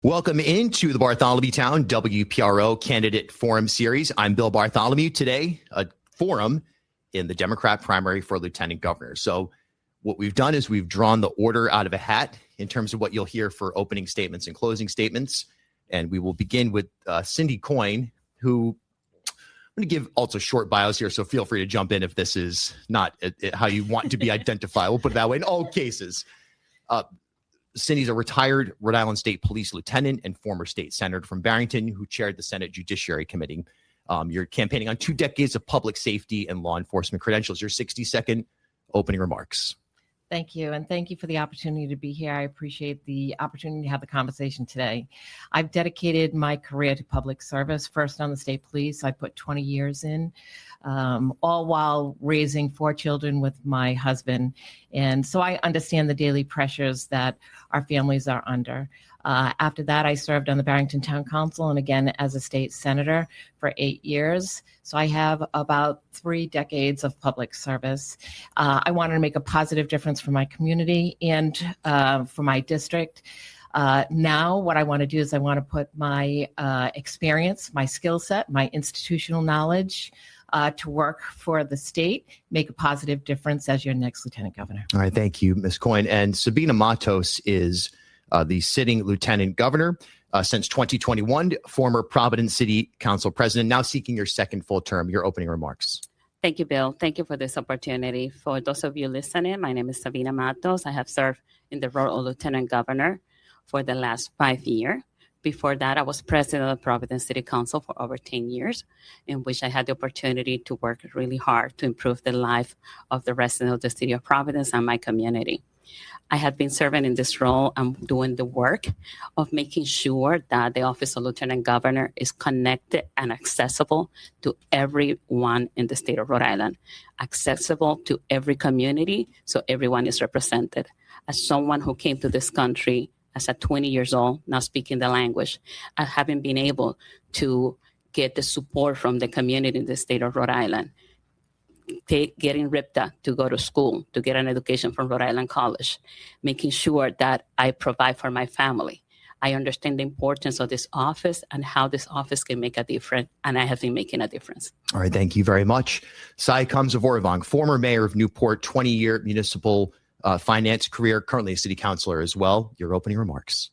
Welcome into the Bartholomew Town WPRO Candidate Forum Series. I'm Bill Bartholomew. Today, a forum in the Democrat primary for Lieutenant Governor. So what we've done is we've drawn the order out of a hat in terms of what you'll hear for opening statements and closing statements. And we will begin with Cindy Coyne, who I'm going to give also short bios here, so feel free to jump in if this is not how you want to be identified. We'll put it that way in all cases. Cindy's a retired Rhode Island State Police Lieutenant and former state senator from Barrington who chaired the Senate Judiciary Committee. You're campaigning on 2 decades of public safety and law enforcement credentials. Your 60-second opening remarks. Thank you. And thank you for the opportunity to be here. I appreciate the opportunity to have the conversation today. I've dedicated my career to public service, first on the state police. I put 20 years in, all while raising 4 children with my husband. And so I understand the daily pressures that our families are under. After that, I served on the Barrington Town Council and again as a state senator for 8 years. So I have about 3 decades of public service. I wanted to make a positive difference for my community and for my district. Now what I want to do is I want to put my experience, my skill set, my institutional knowledge to work for the state, make a positive difference as your next Lieutenant Governor. All right, thank you, Ms. Coyne. And Sabina Matos is the sitting Lieutenant Governor since 2021, former Providence City Council President, now seeking your second full term. Your opening remarks. Thank you, Bill. Thank you for this opportunity. For those of you listening, my name is Sabina Matos. I have served in the role of Lieutenant Governor for the last 5 years. Before that, I was president of the Providence City Council for over 10 years, in which I had the opportunity to work really hard to improve the life of the residents of the city of Providence and my community. I have been serving in this role. I'm doing the work of making sure that the office of Lieutenant Governor is connected and accessible to everyone in the state of Rhode Island, accessible to every community so everyone is represented. As someone who came to this country as a 20 years old, not speaking the language, I haven't been able to get the support from the community in the state of Rhode Island. Getting ripped up to go to school, to get an education from Rhode Island College, making sure that I provide for my family. I understand the importance of this office and how this office can make a difference, and I have been making a difference. All right, thank you very much. Cites Kamsavoravong, former mayor of Newport, 20-year municipal finance career, currently a city councilor as well. Your opening remarks.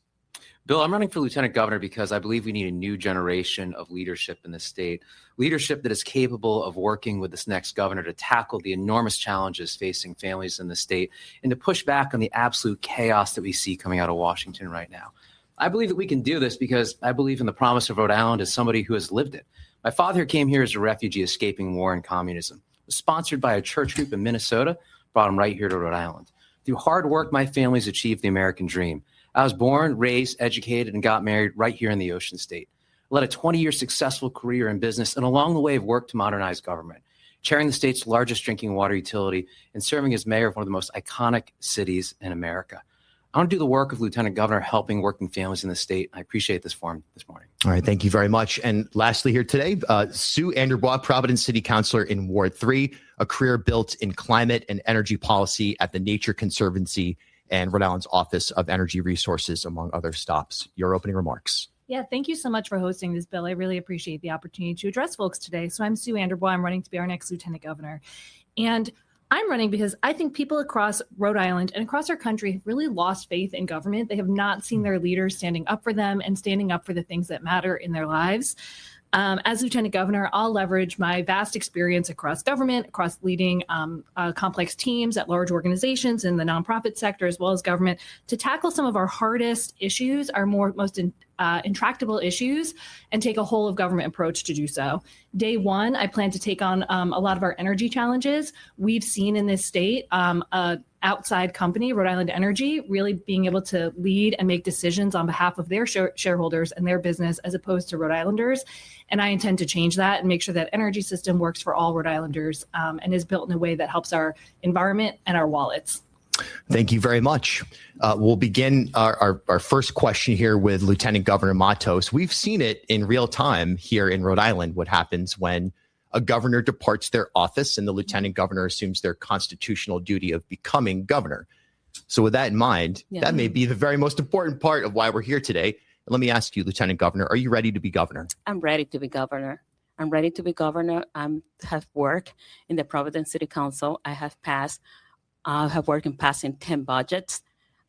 Bill, I'm running for Lieutenant Governor because I believe we need a new generation of leadership in the state, leadership that is capable of working with this next governor to tackle the enormous challenges facing families in the state and to push back on the absolute chaos that we see coming out of Washington right now. I believe that we can do this because I believe in the promise of Rhode Island as somebody who has lived it. My father came here as a refugee escaping war and communism. Was sponsored by a church group in Minnesota, brought him right here to Rhode Island. Through hard work, my family's achieved the American dream. I was born, raised, educated, and got married right here in the Ocean State. I led a 20-year successful career in business and along the way have worked to modernize government, chairing the state's largest drinking water utility and serving as mayor of one of the most iconic cities in America. I want to do the work of Lieutenant Governor helping working families in the state. I appreciate this forum this morning. All right, thank you very much. And lastly here today, Sue AnderBois, Providence City Councilor in Ward 3, a career built in climate and energy policy at the Nature Conservancy and Rhode Island's Office of Energy Resources, among other stops. Your opening remarks. Yeah, thank you so much for hosting this, Bill. I really appreciate the opportunity to address folks today. So I'm Sue AnderBois. I'm running to be our next Lieutenant Governor. And I'm running because I think people across Rhode Island and across our country have really lost faith in government. They have not seen their leaders standing up for them and standing up for the things that matter in their lives. As Lieutenant Governor, I'll leverage my vast experience across government, across leading complex teams at large organizations in the nonprofit sector, as well as government, to tackle some of our hardest issues, our most intractable issues, and take a whole of government approach to do so. Day one, I plan to take on a lot of our energy challenges. We've seen in this state a outside company, Rhode Island Energy, really being able to lead and make decisions on behalf of their shareholders and their business as opposed to Rhode Islanders. And I intend to change that and make sure that energy system works for all Rhode Islanders and is built in a way that helps our environment and our wallets. Thank you very much. We'll begin our first question here with Lieutenant Governor Matos. We've seen it in real time here in Rhode Island, what happens when a governor departs their office and the lieutenant governor assumes their constitutional duty of becoming governor. So with that in mind, that may be the very most important part of why we're here today. Let me ask you, Lieutenant Governor, are you ready to be governor? I'm ready to be governor. I'm ready to be governor. I have worked in the Providence City Council. I have worked in passing 10 budgets.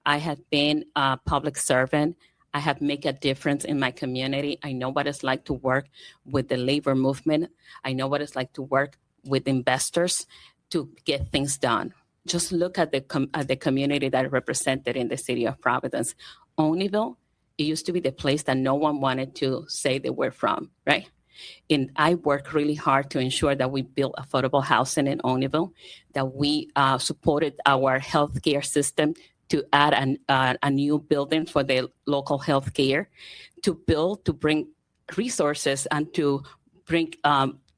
I have been a public servant. I have made a difference in my community. I know what it's like to work with the labor movement. I know what it's like to work with investors to get things done. Just look at the community that is represented in the city of Providence. Olneyville, it used to be the place that no one wanted to say they were from, right? And I worked really hard to ensure that we built affordable housing in Olneyville, that we supported our healthcare system to add a new building for the local healthcare, to bring resources and to bring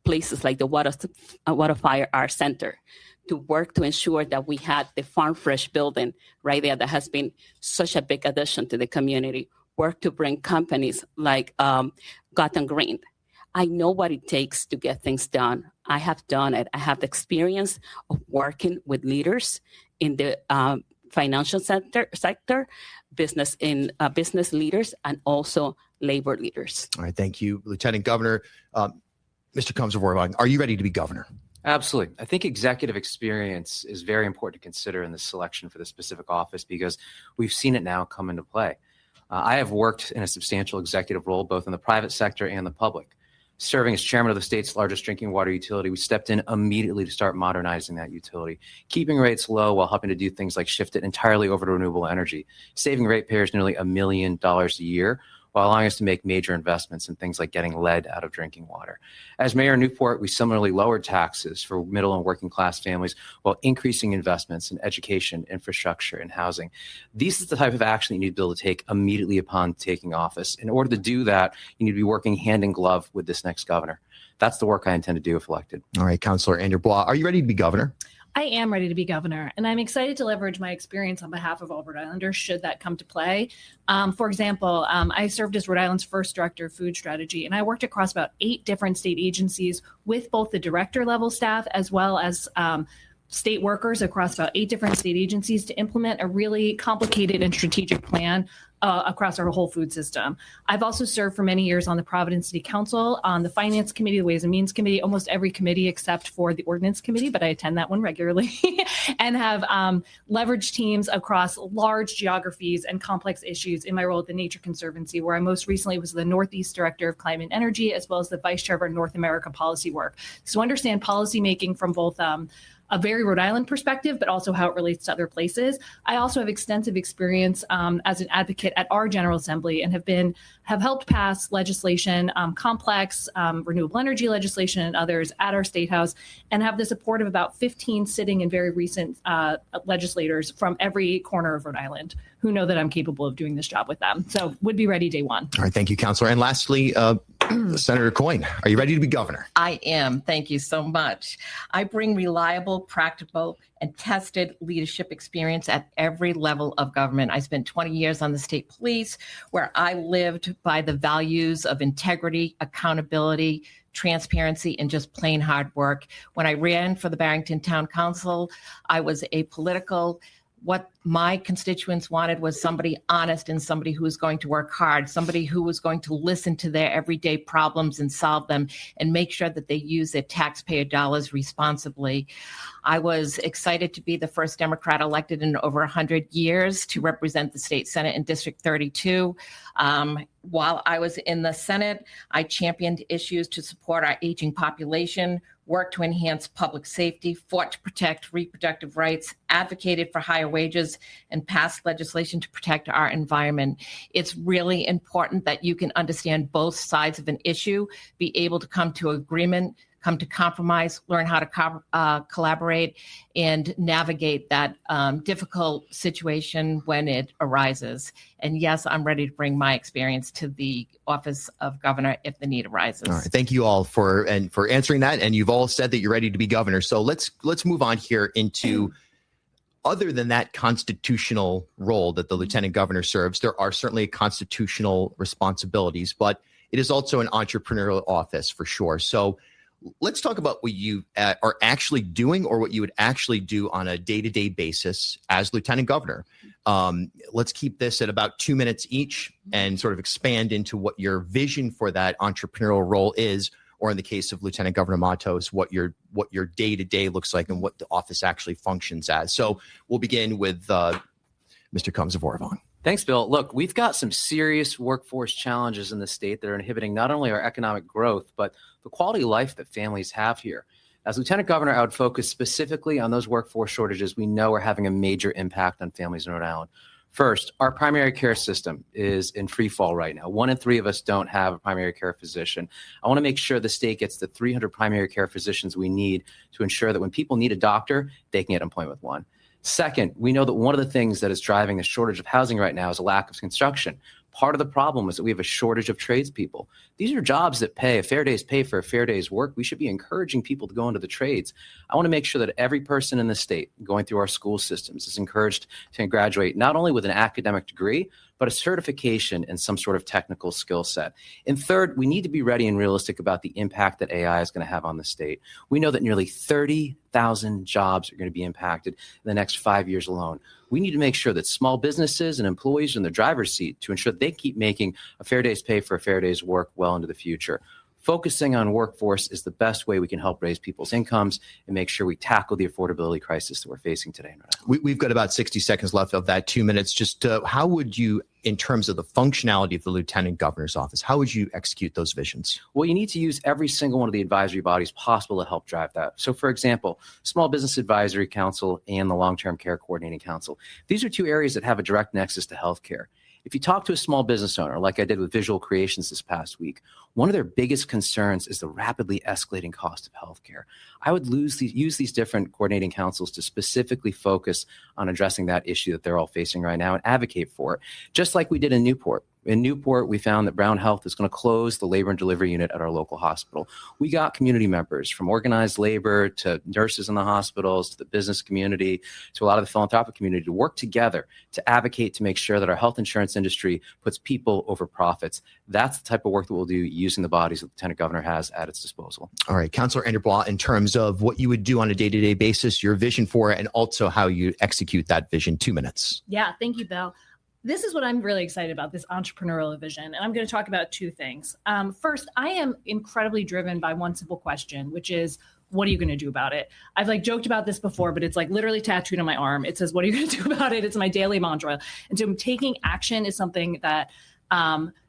places like the Water Fire Art Center, to work to ensure that we had the Farm Fresh building right there that has been such a big addition to the community, work to bring companies like Gotham Green. I know what it takes to get things done. I have done it. I have the experience of working with leaders in the financial sector, business leaders, and also labor leaders. All right, thank you, Lieutenant Governor. Mr. Combs, are you ready to be governor? Absolutely. I think executive experience is very important to consider in the selection for this specific office because we've seen it now come into play. I have worked in a substantial executive role both in the private sector and the public. Serving as chairman of the state's largest drinking water utility, we stepped in immediately to start modernizing that utility, keeping rates low while helping to do things like shift it entirely over to renewable energy, saving ratepayers nearly $1 million a year, while allowing us to make major investments in things like getting lead out of drinking water. As Mayor of Newport, we similarly lowered taxes for middle and working class families while increasing investments in education, infrastructure, and housing. This is the type of action you need to be able to take immediately upon taking office. In order to do that, you need to be working hand in glove with this next governor. That's the work I intend to do if elected. All right, Councilor AnderBois, are you ready to be governor? I am ready to be governor, and I'm excited to leverage my experience on behalf of all Rhode Islanders should that come to play. For example, I served as Rhode Island's first director of food strategy, and I worked across about 8 different state agencies with both the director level staff as well as state workers across about 8 different state agencies to implement a really complicated and strategic plan across our whole food system. I've also served for many years on the Providence City Council, on the Finance Committee, the Ways and Means Committee, almost every committee except for the Ordinance Committee, but I attend that one regularly, and have leveraged teams across large geographies and complex issues in my role at the Nature Conservancy, where I most recently was the Northeast Director of Climate and Energy, as well as the Vice Chair of our North America policy work. So understand policymaking from both a very Rhode Island perspective, but also how it relates to other places. I also have extensive experience as an advocate at our General Assembly and have helped pass legislation, complex renewable energy legislation and others at our State House, and have the support of about 15 sitting and very recent legislators from every corner of Rhode Island who know that I'm capable of doing this job with them. So would be ready day one. All right, thank you, Councilor. And lastly, Senator Coyne, are you ready to be governor? I am. Thank you so much. I bring reliable, practical, and tested leadership experience at every level of government. I spent 20 years on the state police, where I lived by the values of integrity, accountability, transparency, and just plain hard work. When I ran for the Barrington Town Council, I was apolitical. What my constituents wanted was somebody honest and somebody who was going to work hard, somebody who was going to listen to their everyday problems and solve them and make sure that they use their taxpayer dollars responsibly. I was excited to be the first Democrat elected in over 100 years to represent the state Senate in District 32. While I was in the Senate, I championed issues to support our aging population, worked to enhance public safety, fought to protect reproductive rights, advocated for higher wages, and passed legislation to protect our environment. It's really important that you can understand both sides of an issue, be able to come to agreement, come to compromise, learn how to collaborate, and navigate that difficult situation when it arises. And yes, I'm ready to bring my experience to the office of governor if the need arises. All right, thank you all for answering that. And you've all said that you're ready to be governor. So let's move on here into other than that constitutional role that the lieutenant governor serves. There are certainly constitutional responsibilities, but it is also an entrepreneurial office for sure. So let's talk about what you are actually doing or what you would actually do on a day-to-day basis as Lieutenant Governor. Let's keep this at about 2 minutes each and sort of expand into what your vision for that entrepreneurial role is, or in the case of Lieutenant Governor Matos, what your day-to-day looks like and what the office actually functions as. So we'll begin with Mr. Combs-Vorvon. Thanks, Bill. Look, we've got some serious workforce challenges in the state that are inhibiting not only our economic growth, but the quality of life that families have here. As Lieutenant Governor, I would focus specifically on those workforce shortages we know are having a major impact on families in Rhode Island. First, our primary care system is in free fall right now. 1 in 3 of us don't have a primary care physician. I want to make sure the state gets the 300 primary care physicians we need to ensure that when people need a doctor, they can get an appointment with one. Second, we know that one of the things that is driving the shortage of housing right now is a lack of construction. Part of the problem is that we have a shortage of tradespeople. These are jobs that pay a fair day's pay for a fair day's work. We should be encouraging people to go into the trades. I want to make sure that every person in the state going through our school systems is encouraged to graduate not only with an academic degree, but a certification in some sort of technical skill set. And third, we need to be ready and realistic about the impact that AI is going to have on the state. We know that nearly 30,000 jobs are going to be impacted in the next 5 years alone. We need to make sure that small businesses and employees are in the driver's seat to ensure they keep making a fair day's pay for a fair day's work well into the future. Focusing on workforce is the best way we can help raise people's incomes and make sure we tackle the affordability crisis that we're facing today. We've got about 60 seconds left of that 2 minutes. Just how would you, in terms of the functionality of the Lieutenant Governor's office, how would you execute those visions? Well, you need to use every single one of the advisory bodies possible to help drive that. So, for example, Small Business Advisory Council and the Long-Term Care Coordinating Council. These are 2 areas that have a direct nexus to healthcare. If you talk to a small business owner, like I did with Visual Creations this past week, one of their biggest concerns is the rapidly escalating cost of healthcare. I would use these different coordinating councils to specifically focus on addressing that issue that they're all facing right now and advocate for it, just like we did in Newport. In Newport, we found that Brown Health is going to close the labor and delivery unit at our local hospital. We got community members from organized labor to nurses in the hospitals to the business community to a lot of the philanthropic community to work together to advocate to make sure that our health insurance industry puts people over profits. That's the type of work that we'll do using the bodies that the Lieutenant Governor has at its disposal. All right, Councilor AnderBois, in terms of what you would do on a day-to-day basis, your vision for it, and also how you execute that vision, 2 minutes. Yeah, thank you, Bill. This is what I'm really excited about, this entrepreneurial vision. And I'm going to talk about 2 things. First, I am incredibly driven by one simple question, which is, what are you going to do about it? I've joked about this before, but it's literally tattooed on my arm. It says, what are you going to do about it? It's my daily mantra. And so taking action is something that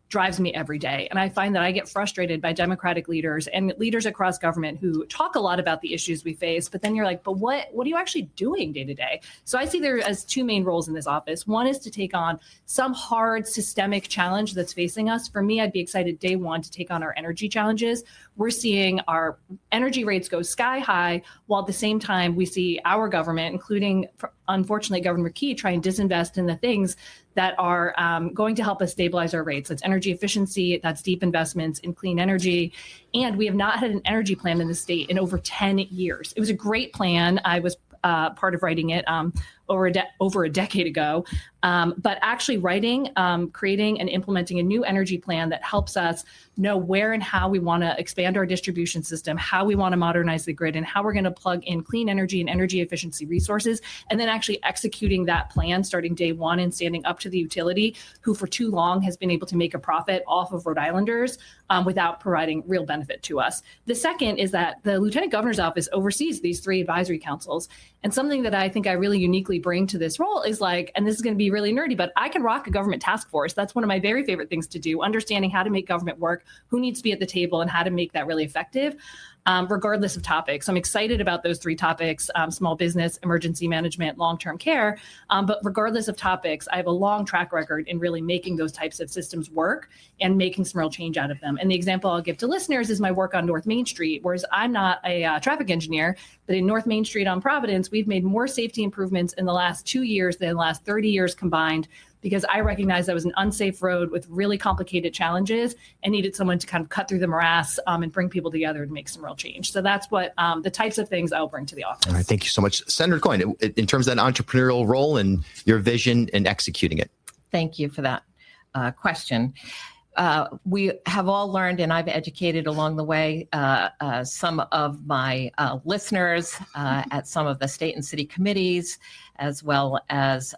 drives me every day. And I find that I get frustrated by Democratic leaders and leaders across government who talk a lot about the issues we face, but then you're like, but what are you actually doing day to day? So I see there as 2 main roles in this office. One is to take on some hard systemic challenge that's facing us. For me, I'd be excited day one to take on our energy challenges. We're seeing our energy rates go sky high, while at the same time we see our government, including unfortunately Governor McKee, try and disinvest in the things that are going to help us stabilize our rates. That's energy efficiency, that's deep investments in clean energy. And we have not had an energy plan in the state in over 10 years. It was a great plan. I was part of writing it over a decade ago. But actually writing, creating and implementing a new energy plan that helps us know where and how we want to expand our distribution system, how we want to modernize the grid, and how we're going to plug in clean energy and energy efficiency resources, and then actually executing that plan starting day one and standing up to the utility, who for too long has been able to make a profit off of Rhode Islanders without providing real benefit to us. The second is that the Lieutenant Governor's office oversees these 3 advisory councils. And something that I think I really uniquely bring to this role is and this is going to be really nerdy, but I can rock a government task force. That's one of my very favorite things to do, understanding how to make government work, who needs to be at the table, and how to make that really effective, regardless of topics. I'm excited about those 3 topics, small business, emergency management, long-term care. But regardless of topics, I have a long track record in really making those types of systems work and making some real change out of them. And the example I'll give to listeners is my work on North Main Street, whereas I'm not a traffic engineer, but in North Main Street on Providence, we've made more safety improvements in the last 2 years than the last 30 years combined, because I recognized that was an unsafe road with really complicated challenges and needed someone to kind of cut through the morass and bring people together to make some real change. So that's what the types of things I'll bring to the office. All right, thank you so much. Senator Coyne, in terms of that entrepreneurial role and your vision and executing it. Thank you for that question. we have all learned, and I've educated along the way some of my listeners at some of the state and city committees, as well as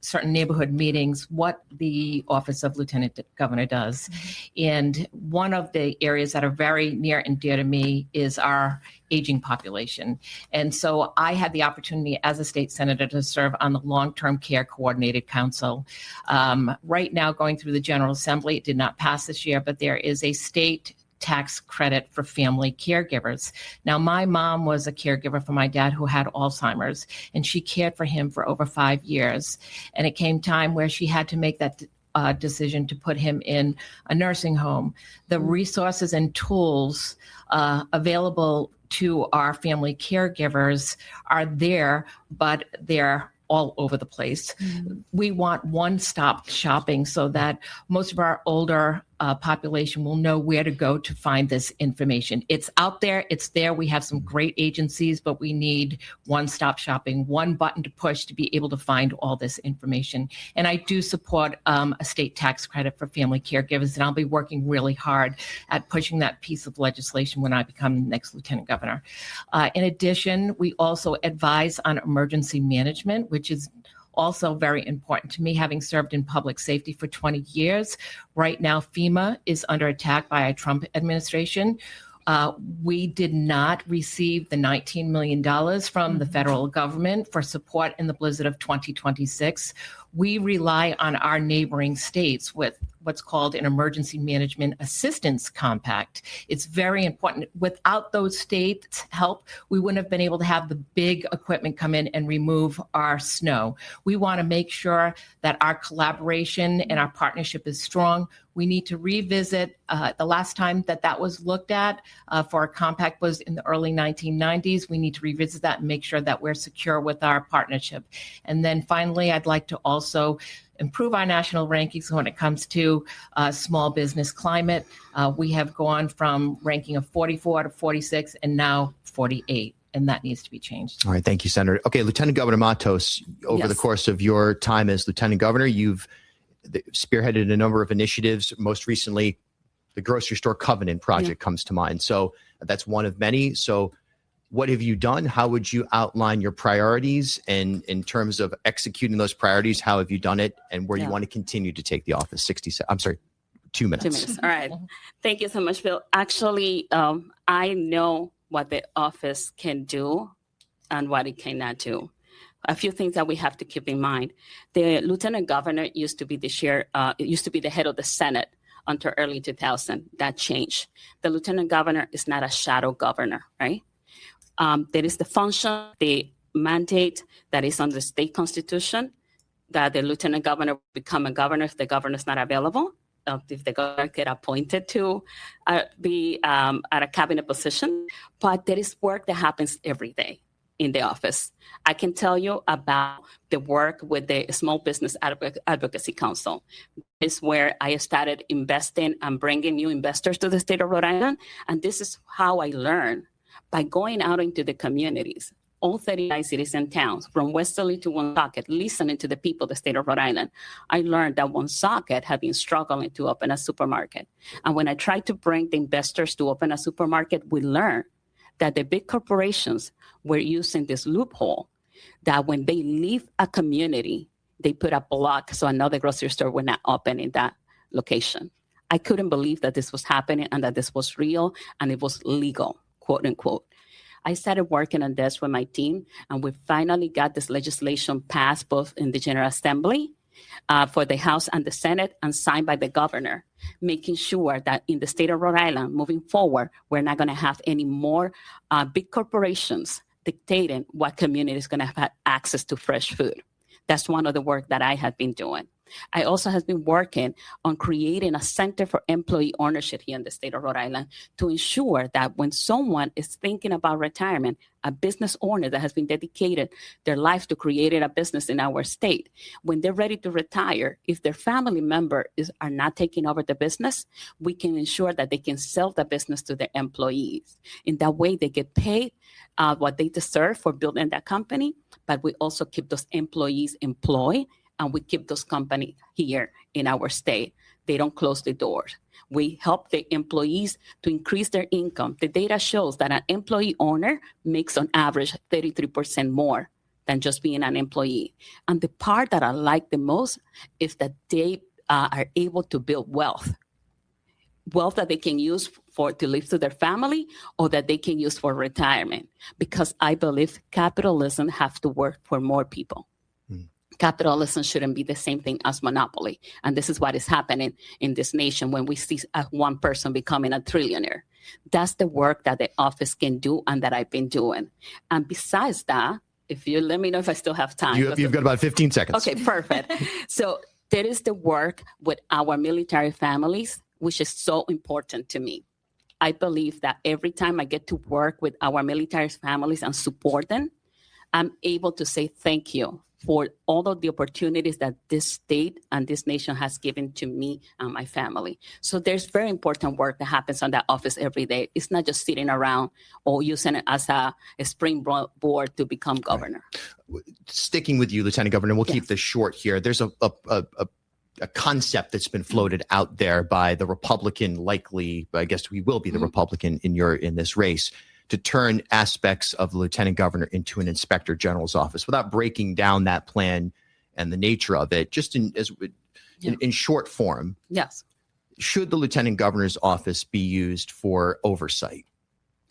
certain neighborhood meetings, what the Office of Lieutenant Governor does. And one of the areas that are very near and dear to me is our aging population. And so I had the opportunity as a state senator to serve on the Long-Term Care Coordinated Council. Right now, going through the General Assembly, it did not pass this year, but there is a state tax credit for family caregivers. Now, my mom was a caregiver for my dad who had Alzheimer's, and she cared for him for over 5 years. And it came time where she had to make that decision to put him in a nursing home. The resources and tools available to our family caregivers are there, but they're all over the place. We want one-stop shopping so that most of our older population will know where to go to find this information. It's out there, it's there. We have some great agencies, but we need one-stop shopping, one button to push to be able to find all this information. And I do support a state tax credit for family caregivers, and I'll be working really hard at pushing that piece of legislation when I become the next Lieutenant Governor. In addition, we also advise on emergency management, which is also very important to me, having served in public safety for 20 years. Right now, FEMA is under attack by a Trump administration. We did not receive the $19 million from the federal government for support in the blizzard of 2026. We rely on our neighboring states with what's called an emergency management assistance compact. It's very important. Without those states' help, we wouldn't have been able to have the big equipment come in and remove our snow. We want to make sure that our collaboration and our partnership is strong. We need to revisit the last time that was looked at for a compact was in the early 1990s. We need to revisit that and make sure that we're secure with our partnership. And then finally, I'd like to also improve our national rankings when it comes to small business climate. We have gone from ranking of 44 to 46 and now 48. And that needs to be changed. All right. Thank you, Senator. Okay, Lieutenant Governor Matos, over the course of your time as Lieutenant Governor, you've spearheaded a number of initiatives. Most recently, the Grocery Store Covenant Project comes to mind. So that's one of many. So what have you done? How would you outline your priorities? And in terms of executing those priorities, how have you done it? And where you want to continue to take the office? 2 minutes. 2 minutes. All right. Thank you so much, Bill. Actually, I know what the office can do and what it cannot do. A few things that we have to keep in mind. The Lieutenant Governor used to be the head of the Senate until early 2000. That changed. The Lieutenant Governor is not a shadow governor, right? There is the function, the mandate that is under the state constitution, that the Lieutenant Governor will become a governor if the governor is not available, if the governor get appointed to be at a cabinet position. But there is work that happens every day in the office. I can tell you about the work with the Small Business Advocacy Council. It's where I started investing and bringing new investors to the state of Rhode Island. And this is how I learned, by going out into the communities, all 39 cities and towns, from Westerly to Woonsocket, listening to the people of the state of Rhode Island. I learned that Woonsocket had been struggling to open a supermarket. And when I tried to bring the investors to open a supermarket, we learned that the big corporations were using this loophole, that when they leave a community, they put a block so another grocery store would not open in that location. I couldn't believe that this was happening and that this was real and it was legal, quote unquote. I started working on this with my team, and we finally got this legislation passed both in the General Assembly for the House and the Senate, and signed by the governor, making sure that in the state of Rhode Island, moving forward, we're not going to have any more big corporations dictating what community is going to have access to fresh food. That's one of the work that I have been doing. I also have been working on creating a center for employee ownership here in the state of Rhode Island to ensure that when someone is thinking about retirement, a business owner that has been dedicated their life to creating a business in our state, when they're ready to retire, if their family member are not taking over the business, we can ensure that they can sell the business to their employees. In that way, they get paid what they deserve for building that company, but we also keep those employees employed, and we keep those companies here in our state. They don't close the doors. We help the employees to increase their income. The data shows that an employee owner makes on average 33% more than just being an employee. And the part that I like the most is that they are able to build wealth that they can use to live to their family or that they can use for retirement. Because I believe capitalism has to work for more people. Capitalism shouldn't be the same thing as monopoly. And this is what is happening in this nation when we see one person becoming a trillionaire. That's the work that the office can do and that I've been doing. And besides that, if you let me know if I still have time. You've got about 15 seconds. Okay, perfect. So there is the work with our military families, which is so important to me. I believe that every time I get to work with our military families and support them, I'm able to say thank you for all of the opportunities that this state and this nation has given to me and my family. So there's very important work that happens on that office every day. It's not just sitting around or using it as a springboard to become governor. Right. Sticking with you, Lieutenant Governor, we'll keep this short here. There's a concept that's been floated out there by the Republican, likely, I guess we will be the Republican in this race, to turn aspects of the lieutenant governor into an inspector general's office without breaking down that plan and the nature of it. Just in short form. Yes. Should the lieutenant governor's office be used for oversight?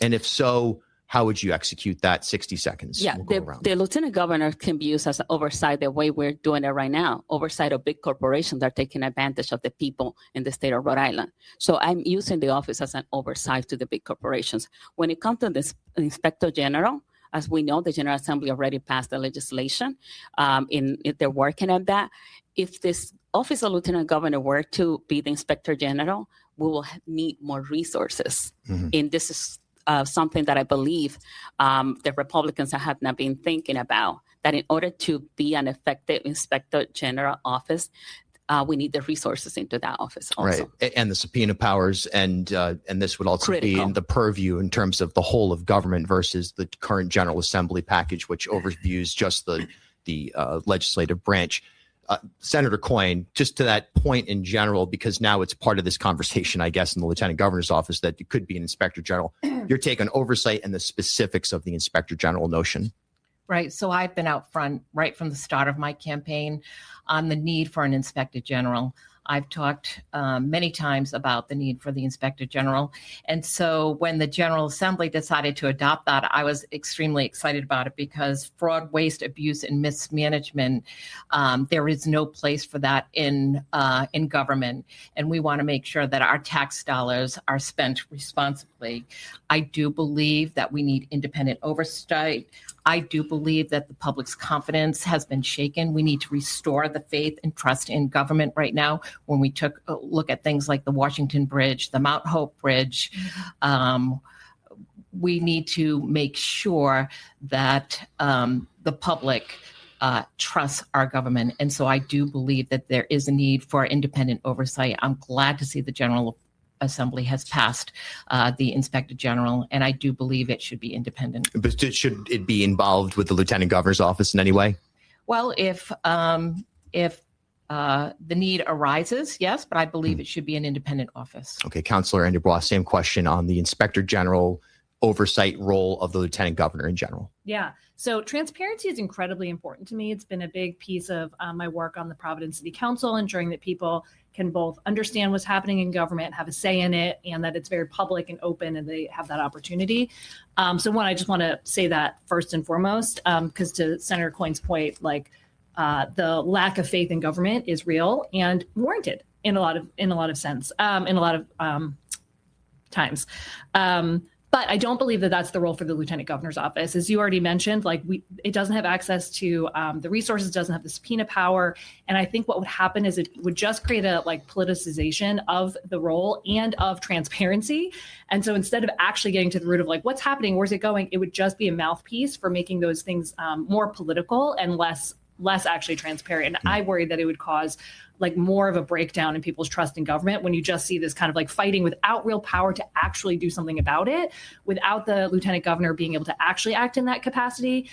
And if so, how would you execute that? 60 seconds. Yeah, We'll the lieutenant governor can be used as an oversight the way we're doing it right now, oversight of big corporations that are taking advantage of the people in the state of Rhode Island. So I'm using the office as an oversight to the big corporations. When it comes to the inspector general, as we know, the General Assembly already passed the legislation. If they're working on that. If this office of lieutenant governor were to be the inspector general, we will need more resources. And this is something that I believe the Republicans have not been thinking about, that in order to be an effective inspector general office, we need the resources into that office also. Right. And the subpoena powers, and this would also be in the purview in terms of the whole of government versus the current General Assembly package, which overviews just the legislative branch. Senator Coyne, just to that point in general, because now it's part of this conversation, I guess, in the lieutenant governor's office, that it could be an inspector general. Your take on oversight and the specifics of the inspector general notion. Right. So I've been out front right from the start of my campaign on the need for an inspector general. I've talked many times about the need for the inspector general. And so when the General Assembly decided to adopt that, I was extremely excited about it, because fraud, waste, abuse, and mismanagement, there is no place for that in government. And we want to make sure that our tax dollars are spent responsibly. I do believe that we need independent oversight. I do believe that the public's confidence has been shaken. We need to restore the faith and trust in government right now. When we took a look at things like the Washington Bridge, the Mount Hope Bridge, we need to make sure that the public trusts our government. And so I do believe that there is a need for independent oversight. I'm glad to see the General Assembly has passed the Inspector General, and I do believe it should be independent. But should it be involved with the Lieutenant Governor's office in any way? Well, if the need arises, yes, but I believe it should be an independent office. Okay, Councilor AnderBois, same question on the Inspector General oversight role of the Lieutenant Governor in general. Yeah. So transparency is incredibly important to me. It's been a big piece of my work on the Providence City Council, ensuring that people can both understand what's happening in government, have a say in it, and that it's very public and open and they have that opportunity. So I just want to say that first and foremost, because to Senator Coyne's point, the lack of faith in government is real and warranted in a lot of sense, in a lot of times. But I don't believe that that's the role for the Lieutenant Governor's office. As you already mentioned, it doesn't have access to the resources, doesn't have the subpoena power. And I think what would happen is it would just create a politicization of the role and of transparency. And so instead of actually getting to the root of what's happening, where's it going, it would just be a mouthpiece for making those things more political and less actually transparent. And I worry that it would cause like more of a breakdown in people's trust in government when you just see this kind of like fighting without real power to actually do something about it, without the lieutenant governor being able to actually act in that capacity.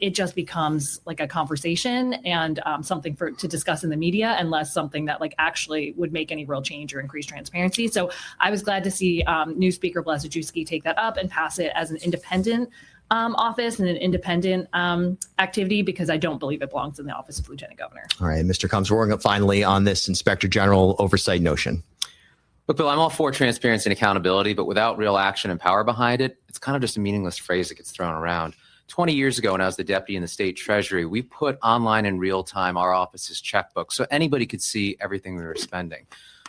It just becomes like a conversation and something to discuss in the media, and less something that like actually would make any real change or increase transparency. So I was glad to see new Speaker Blasicki take that up and pass it as an independent office and an independent activity, because I don't believe it belongs in the office of Lieutenant Governor. All right, Mr. Combs, we're up finally on this Inspector General oversight notion. Look, Bill, I'm all for transparency and accountability, but without real action and power behind it, it's kind of just a meaningless phrase that gets thrown around. 20 years ago, when I was the deputy in the state treasury, we put online in real time our office's checkbook so anybody could see everything we were spending.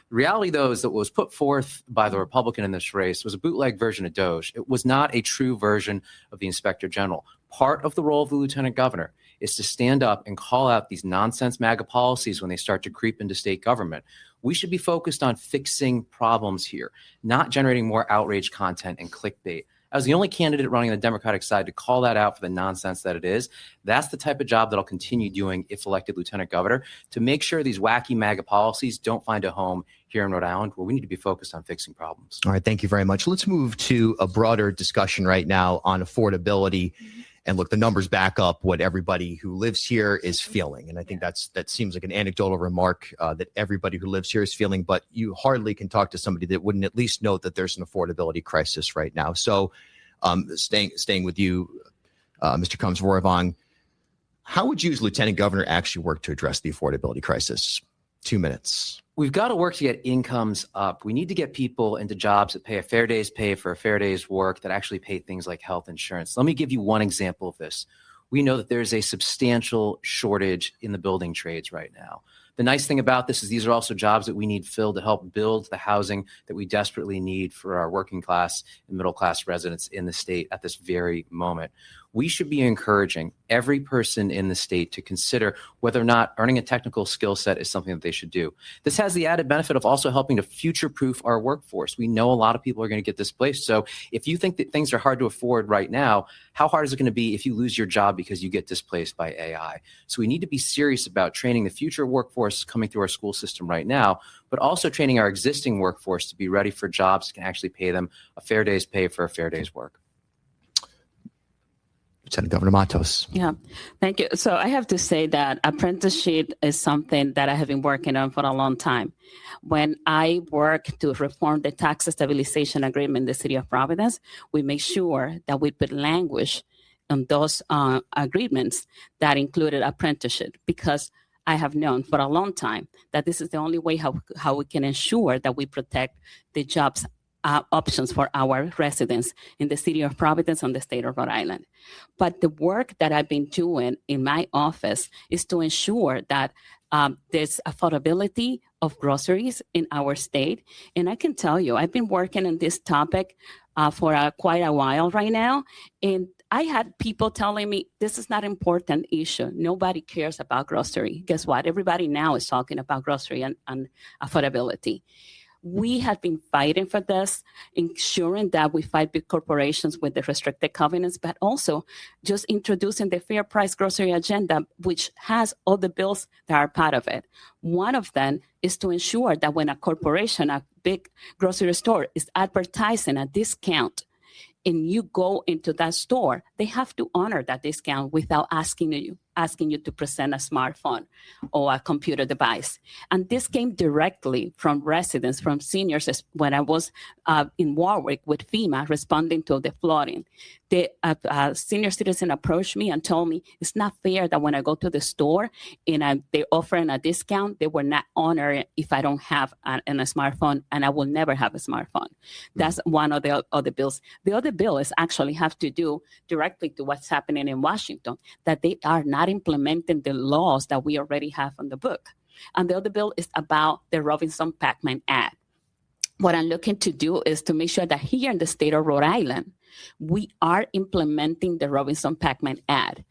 The reality, though, is that what was put forth by the Republican in this race was a bootleg version of Doge. It was not a true version of the Inspector General. Part of the role of the Lieutenant Governor is to stand up and call out these nonsense MAGA policies when they start to creep into state government. We should be focused on fixing problems here, not generating more outrage content and clickbait. I was the only candidate running on the Democratic side to call that out for the nonsense that it is. That's the type of job that I'll continue doing if elected Lieutenant Governor, to make sure these wacky MAGA policies don't find a home here in Rhode Island, where we need to be focused on fixing problems. All right, thank you very much. Let's move to a broader discussion right now on affordability. And look, the numbers back up what everybody who lives here is feeling. And I think that seems like an anecdotal remark that everybody who lives here is feeling, but you hardly can talk to somebody that wouldn't at least note that there's an affordability crisis right now. So staying with you, Mr. Combs-Voravong, how would you as Lieutenant Governor actually work to address the affordability crisis? 2 minutes. We've got to work to get incomes up. We need to get people into jobs that pay a fair day's pay for a fair day's work, that actually pay things like health insurance. Let me give you one example of this. We know that there's a substantial shortage in the building trades right now. The nice thing about this is these are also jobs that we need filled to help build the housing that we desperately need for our working class and middle class residents in the state at this very moment. We should be encouraging every person in the state to consider whether or not earning a technical skill set is something that they should do. This has the added benefit of also helping to future-proof our workforce. We know a lot of people are going to get displaced. So if you think that things are hard to afford right now, how hard is it going to be if you lose your job because you get displaced by AI? So we need to be serious about training the future workforce coming through our school system right now, but also training our existing workforce to be ready for jobs that can actually pay them a fair day's pay for a fair day's work. Lieutenant Governor Matos. Yeah, thank you. So I have to say that apprenticeship is something that I have been working on for a long time. When I work to reform the tax stabilization agreement in the city of Providence, we make sure that we put language on those agreements that included apprenticeship, because I have known for a long time that this is the only way how we can ensure that we protect the jobs options for our residents in the city of Providence and the state of Rhode Island. But the work that I've been doing in my office is to ensure that there's affordability of groceries in our state. And I can tell you, I've been working on this topic for quite a while right now. And I had people telling me this is not an important issue. Nobody cares about grocery. Guess what? Everybody now is talking about grocery and affordability. We have been fighting for this, ensuring that we fight big corporations with the restricted covenants, but also just introducing the fair price grocery agenda, which has all the bills that are part of it. One of them is to ensure that when a corporation, a big grocery store, is advertising a discount, and you go into that store, they have to honor that discount without asking you to present a smartphone or a computer device. And this came directly from residents, from seniors. When I was in Warwick with FEMA responding to the flooding, the senior citizen approached me and told me it's not fair that when I go to the store and they're offering a discount, they will not honor it if I don't have a smartphone, and I will never have a smartphone. That's one of the other bills. The other bill is actually have to do directly to what's happening in Washington, that they are not implementing the laws that we already have on the book. And the other bill is about the Robinson-Pacman Act. What I'm looking to do is to make sure that here in the state of Rhode Island, we are implementing the Robinson-Pacman Act.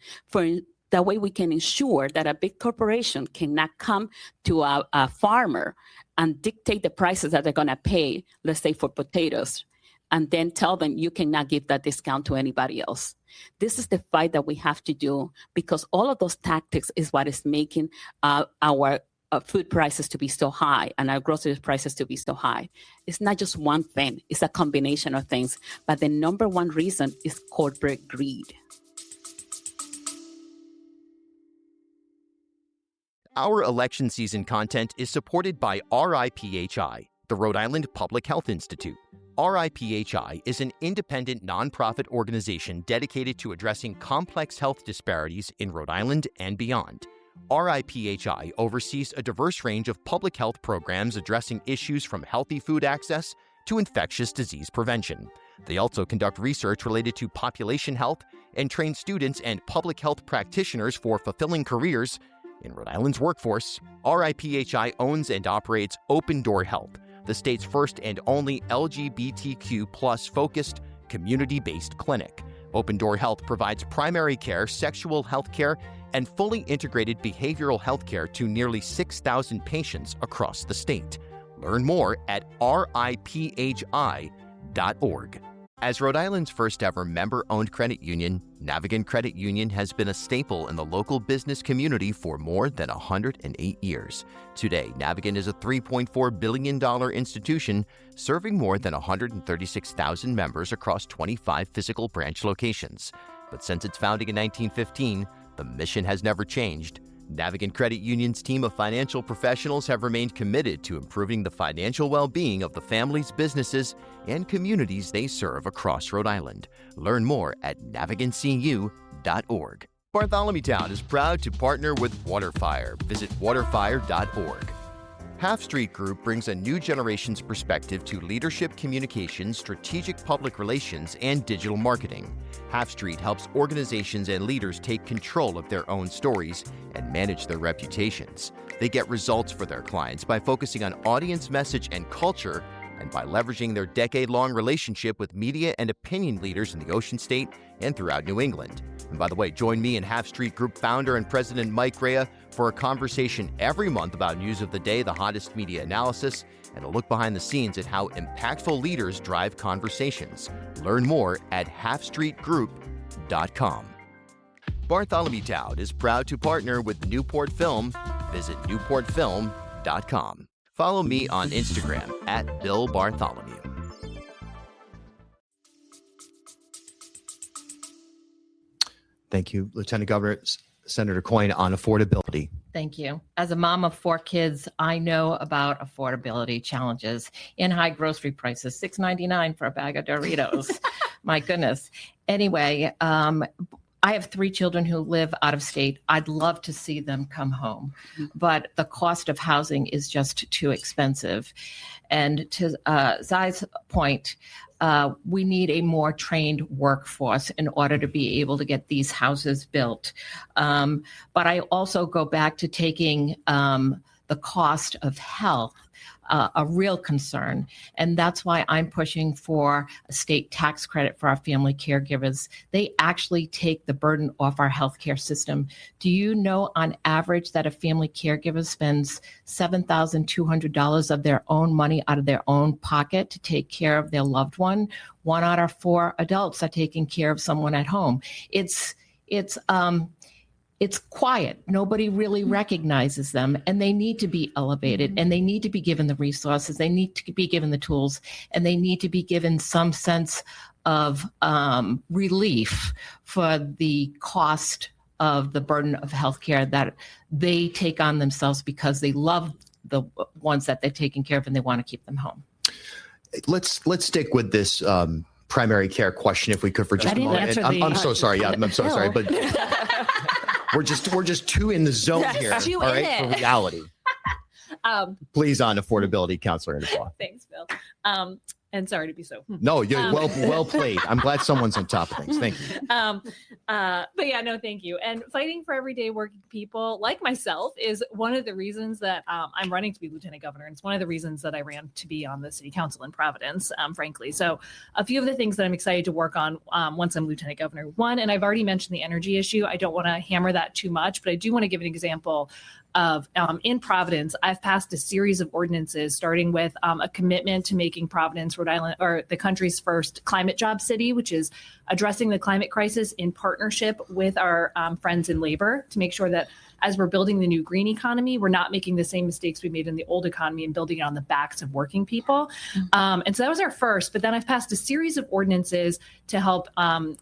That way we can ensure that a big corporation cannot come to a farmer and dictate the prices that they're going to pay, let's say for potatoes, and then tell them you cannot give that discount to anybody else. This is the fight that we have to do, because all of those tactics is what is making our food prices to be so high and our grocery prices to be so high. It's not just one thing, it's a combination of things. But the number one reason is corporate greed. Our election season content is supported by RIPHI, the Rhode Island Public Health Institute. RIPHI is an independent nonprofit organization dedicated to addressing complex health disparities in Rhode Island and beyond. RIPHI oversees a diverse range of public health programs addressing issues from healthy food access to infectious disease prevention. They also conduct research related to population health and train students and public health practitioners for fulfilling careers in Rhode Island's workforce. RIPHI owns and operates Open Door Health, the state's first and only LGBTQ+ focused community-based clinic. Open Door Health provides primary care, sexual health care, and fully integrated behavioral health care to nearly 6,000 patients across the state. Learn more at riphi.org. As Rhode Island's first ever member-owned credit union, Navigant Credit Union has been a staple in the local business community for more than 108 years. Today, Navigant is a $3.4 billion institution serving more than 136,000 members across 25 physical branch locations. But since its founding in 1915, the mission has never changed. Navigant Credit Union's team of financial professionals have remained committed to improving the financial well-being of the families, businesses, and communities they serve across Rhode Island. Learn more at navigantcu.org. Bartholomew Town is proud to partner with Waterfire. Visit waterfire.org. Half Street Group brings a new generation's perspective to leadership communications, strategic public relations, and digital marketing. Half Street helps organizations and leaders take control of their own stories and manage their reputations. They get results for their clients by focusing on audience message and culture, and by leveraging their decade-long relationship with media and opinion leaders in the Ocean State and throughout New England. And by the way, join me and Half Street Group founder and president Mike Rea for a conversation every month about news of the day, the hottest media analysis, and a look behind the scenes at how impactful leaders drive conversations. Learn more at halfstreetgroup.com. Bartholomew Town is proud to partner with Newport Film. Visit newportfilm.com. Follow me on Instagram at Bill Bartholomew. Thank you, Lieutenant Governor. Senator Coyne, on affordability. Thank you. As a mom of 4 kids, I know about affordability challenges in high grocery prices, $6.99 for a bag of Doritos. My goodness. Anyway, I have 3 children who live out of state. I'd love to see them come home, but the cost of housing is just too expensive. And to Zai's point, we need a more trained workforce in order to be able to get these houses built. But I also go back to taking the cost of health a real concern. And that's why I'm pushing for a state tax credit for our family caregivers. They actually take the burden off our healthcare system. Do you know on average that a family caregiver spends $7,200 of their own money out of their own pocket to take care of their loved one? 1 out of 4 adults are taking care of someone at home. It's quiet. Nobody really recognizes them, and they need to be elevated, and they need to be given the resources. They need to be given the tools, and they need to be given some sense of relief for the cost of the burden of healthcare that they take on themselves because they love the ones that they're taking care of and they want to keep them home. Let's stick with this primary care question, if we could, for just a moment. I'm so sorry. Yeah, I'm so sorry, but we're just too in the zone here. All right, for reality. Please, on affordability, Councilor AnderBois. Thanks, Bill. And sorry to be so. No, you're well played. I'm glad someone's on top of things. Thank you. But yeah, no, thank you. And fighting for everyday working people like myself is one of the reasons that I'm running to be Lieutenant Governor. And it's one of the reasons that I ran to be on the City Council in Providence, frankly. So a few of the things that I'm excited to work on once I'm Lieutenant Governor. One, and I've already mentioned the energy issue. I don't want to hammer that too much, but I do want to give an example of in Providence. I've passed a series of ordinances, starting with a commitment to making Providence, Rhode Island, or the country's first climate job city, which is addressing the climate crisis in partnership with our friends in labor to make sure that as we're building the new green economy, we're not making the same mistakes we made in the old economy and building it on the backs of working people. And so that was our first, but then I've passed a series of ordinances to help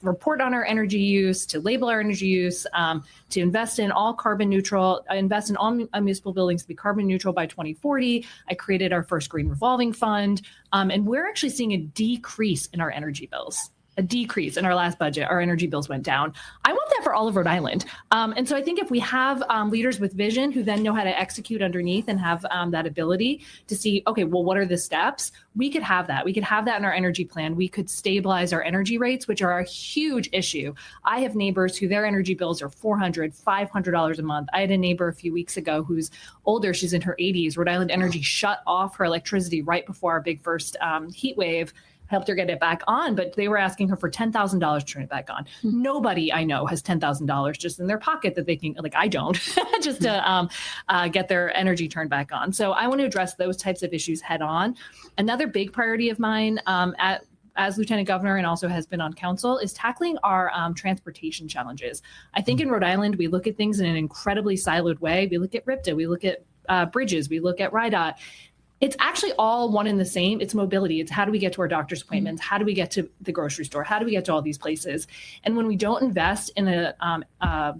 report on our energy use, to label our energy use, to invest in all carbon neutral, invest in all municipal buildings to be carbon neutral by 2040. I created our first green revolving fund. And we're actually seeing a decrease in our energy bills. A decrease in our last budget. Our energy bills went down. I want that for all of Rhode Island. And so I think if we have leaders with vision who then know how to execute underneath and have that ability to see, okay, well, what are the steps? We could have that. We could have that in our energy plan. We could stabilize our energy rates, which are a huge issue. I have neighbors who their energy bills are $400, $500 a month. I had a neighbor a few weeks ago who's older. She's in her 80s. Rhode Island Energy shut off her electricity right before our big first heat wave. Helped her get it back on, but they were asking her for $10,000 to turn it back on. Nobody I know has $10,000 just in their pocket that they can, like I don't, just to get their energy turned back on. So I want to address those types of issues head on. Another big priority of mine as Lieutenant Governor and also has been on council is tackling our transportation challenges. I think in Rhode Island, we look at things in an incredibly siloed way. We look at RIPTA, we look at bridges, we look at RIDOT. It's actually all one and the same. It's mobility. It's how do we get to our doctor's appointments? How do we get to the grocery store? How do we get to all these places? And when we don't invest in a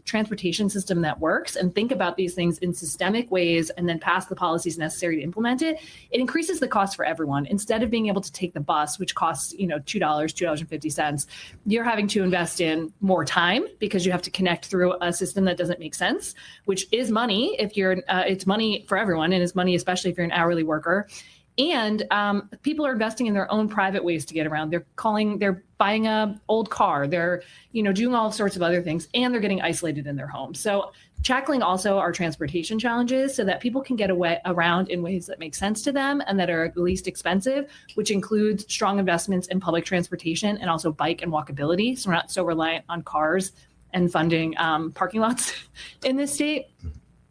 transportation system that works and think about these things in systemic ways and then pass the policies necessary to implement it, it increases the cost for everyone. Instead of being able to take the bus, which costs $2.50, you're having to invest in more time because you have to connect through a system that doesn't make sense, which is money if you're it's money for everyone, and it's money especially if you're an hourly worker. And people are investing in their own private ways to get around. They're buying a old car. They're, doing all sorts of other things, and they're getting isolated in their home. So tackling also our transportation challenges so that people can get around in ways that make sense to them and that are least expensive, which includes strong investments in public transportation and also bike and walkability. So we're not so reliant on cars and funding parking lots in this state.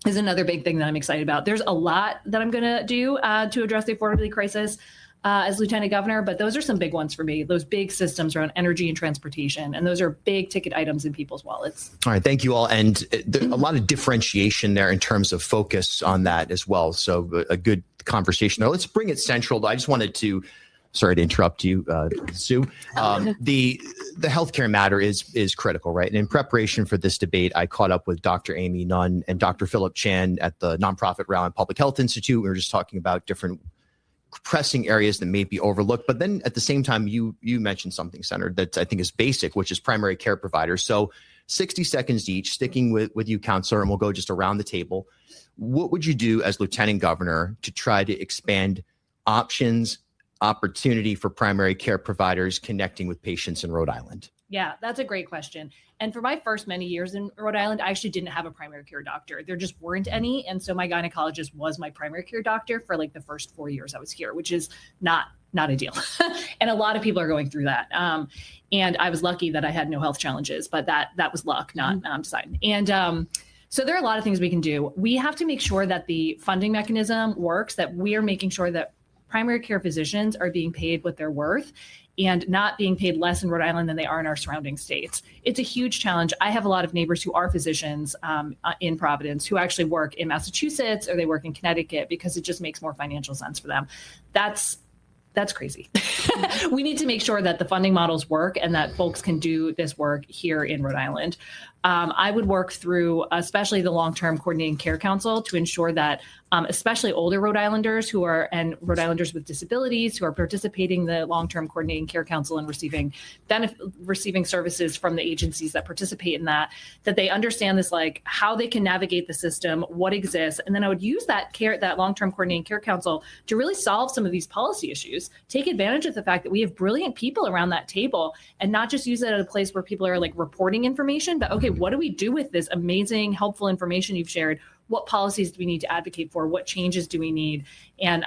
Is another big thing that I'm excited about. There's a lot that I'm going to do to address the affordability crisis as Lieutenant Governor, but those are some big ones for me, those big systems around energy and transportation. And those are big ticket items in people's wallets. All right. Thank you all. And a lot of differentiation there in terms of focus on that as well. So a good conversation. Now, let's bring it central. I just wanted to, sorry to interrupt you, Sue. The healthcare matter is critical, right? And in preparation for this debate, I caught up with Dr. Amy Nunn and Dr. Philip Chan at the nonprofit Rhode Island Public Health Institute. We were just talking about different pressing areas that may be overlooked. But then at the same time, you mentioned something, Senator, that I think is basic, which is primary care providers. So 60 seconds each, sticking with you, Counselor, and we'll go just around the table. What would you do as Lieutenant Governor to try to expand opportunity for primary care providers connecting with patients in Rhode Island? Yeah, that's a great question. And for my first many years in Rhode Island, I actually didn't have a primary care doctor. There just weren't any. And so my gynecologist was my primary care doctor for like the first 4 years I was here, which is not ideal. And a lot of people are going through that. And I was lucky that I had no health challenges, but that was luck, not design. And so there are a lot of things we can do. We have to make sure that the funding mechanism works, that we are making sure that primary care physicians are being paid what they're worth and not being paid less in Rhode Island than they are in our surrounding states. It's a huge challenge. I have a lot of neighbors who are physicians in Providence who actually work in Massachusetts or they work in Connecticut because it just makes more financial sense for them. That's crazy. We need to make sure that the funding models work and that folks can do this work here in Rhode Island. I would work through, especially the Long-Term Coordinating Care Council, to ensure that especially older Rhode Islanders and Rhode Islanders with disabilities who are participating in the Long-Term Coordinating Care Council and receiving services from the agencies that participate in that they understand this, like how they can navigate the system, what exists. And then I would use that Long-Term Coordinating Care Council to really solve some of these policy issues, take advantage of the fact that we have brilliant people around that table and not just use it at a place where people are like reporting information, but okay, what do we do with this amazing, helpful information you've shared? What policies do we need to advocate for? What changes do we need? And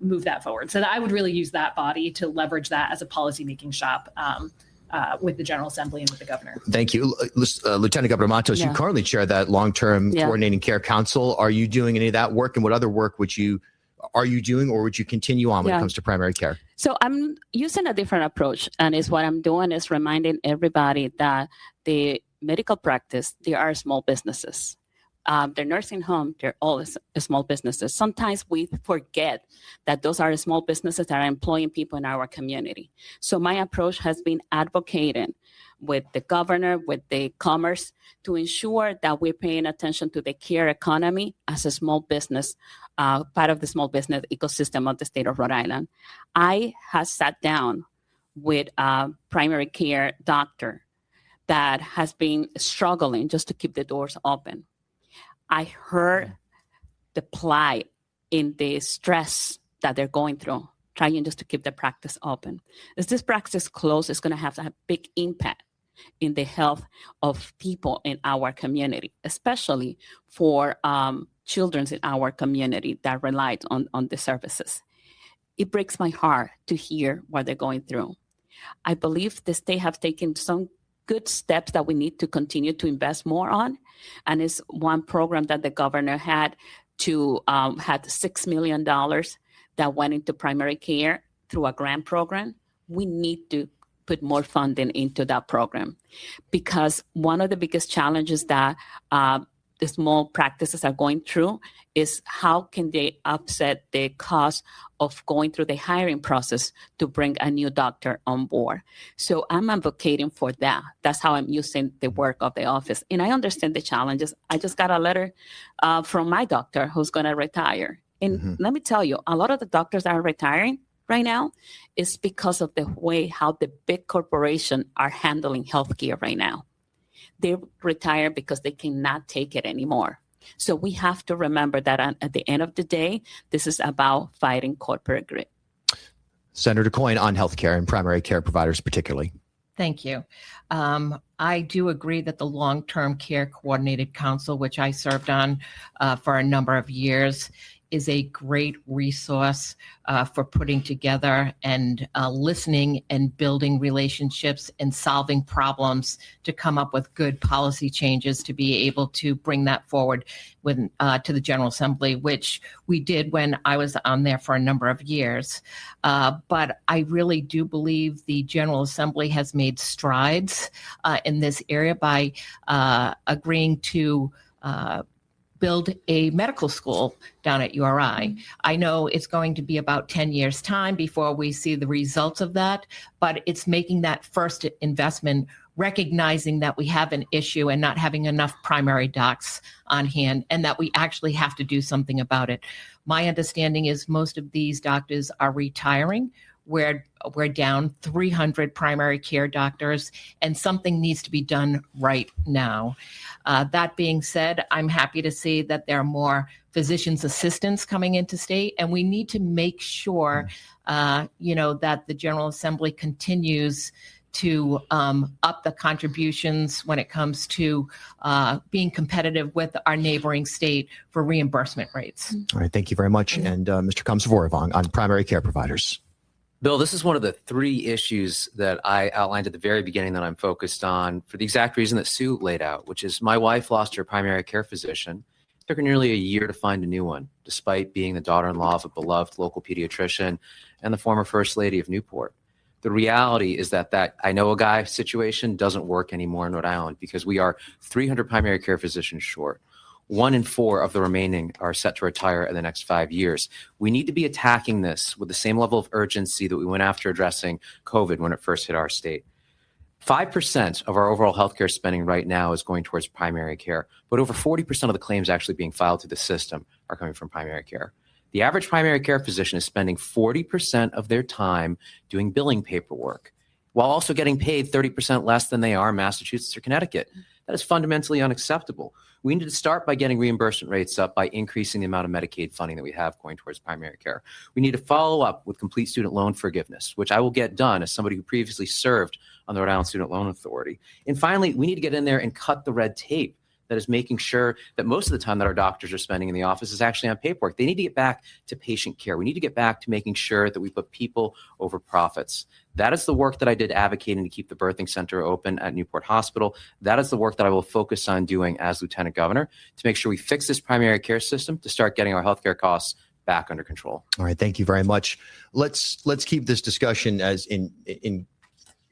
move that forward. So that I would really use that body to leverage that as a policymaking shop with the General Assembly and with the governor. Thank you. Lieutenant Governor Matos, you currently chair that Long-Term Coordinating Care Council. Are you doing any of that work? And what other work are you doing or would you continue on when it comes to primary care? So I'm using a different approach. And what I'm doing is reminding everybody that the medical practice, they are small businesses. their nursing home, they're all small businesses. Sometimes we forget that those are small businesses that are employing people in our community. So my approach has been advocating with the governor, with the commerce, to ensure that we're paying attention to the care economy as a small business, part of the small business ecosystem of the state of Rhode Island. I have sat down with a primary care doctor that has been struggling just to keep the doors open. I heard the plight in the stress that they're going through, trying just to keep the practice open. As this practice closed, it's going to have a big impact in the health of people in our community, especially for children in our community that relied on the services. It breaks my heart to hear what they're going through. I believe the state has taken some good steps that we need to continue to invest more on. And it's one program that the governor had $6 million that went into primary care through a grant program. We need to put more funding into that program, because one of the biggest challenges that the small practices are going through is how can they offset the cost of going through the hiring process to bring a new doctor on board. So I'm advocating for that. That's how I'm using the work of the office. And I understand the challenges. I just got a letter from my doctor who's going to retire. And let me tell you, a lot of the doctors that are retiring right now is because of the way how the big corporations are handling healthcare right now. They retire because they cannot take it anymore. So we have to remember that at the end of the day, this is about fighting corporate greed. Senator Coyne, on healthcare and primary care providers particularly. Thank you. I do agree that the Long-Term Care Coordinated Council, which I served on for a number of years, is a great resource for putting together and listening and building relationships and solving problems to come up with good policy changes to be able to bring that forward to the General Assembly, which we did when I was on there for a number of years. But I really do believe the General Assembly has made strides in this area by agreeing to build a medical school down at URI. I know it's going to be about 10 years' time before we see the results of that, but it's making that first investment, recognizing that we have an issue and not having enough primary docs on hand, and that we actually have to do something about it. My understanding is most of these doctors are retiring. We're down 300 primary care doctors, and something needs to be done right now. That being said, I'm happy to see that there are more physician's assistants coming into state, and we need to make sure, that the General Assembly continues to up the contributions when it comes to being competitive with our neighboring state for reimbursement rates. All right, thank you very much. And Mr. Komsavorov on primary care providers. Bill, this is one of the three issues that I outlined at the very beginning that I'm focused on for the exact reason that Sue laid out, which is my wife lost her primary care physician. It took her nearly a year to find a new one, despite being the daughter-in-law of a beloved local pediatrician and the former First Lady of Newport. The reality is that I know a guy situation doesn't work anymore in Rhode Island because we are 300 primary care physicians short. 1 in 4 of the remaining are set to retire in the next 5 years. We need to be attacking this with the same level of urgency that we went after addressing COVID when it first hit our state. 5% of our overall healthcare spending right now is going towards primary care, but over 40% of the claims actually being filed through the system are coming from primary care. The average primary care physician is spending 40% of their time doing billing paperwork, while also getting paid 30% less than they are in Massachusetts or Connecticut. That is fundamentally unacceptable. We need to start by getting reimbursement rates up by increasing the amount of Medicaid funding that we have going towards primary care. We need to follow up with complete student loan forgiveness, which I will get done as somebody who previously served on the Rhode Island Student Loan Authority. And finally, we need to get in there and cut the red tape that is making sure that most of the time that our doctors are spending in the office is actually on paperwork. They need to get back to patient care. We need to get back to making sure that we put people over profits. That is the work that I did advocating to keep the birthing center open at Newport Hospital. That is the work that I will focus on doing as Lieutenant Governor to make sure we fix this primary care system to start getting our healthcare costs back under control. All right, thank you very much. Let's keep this discussion as in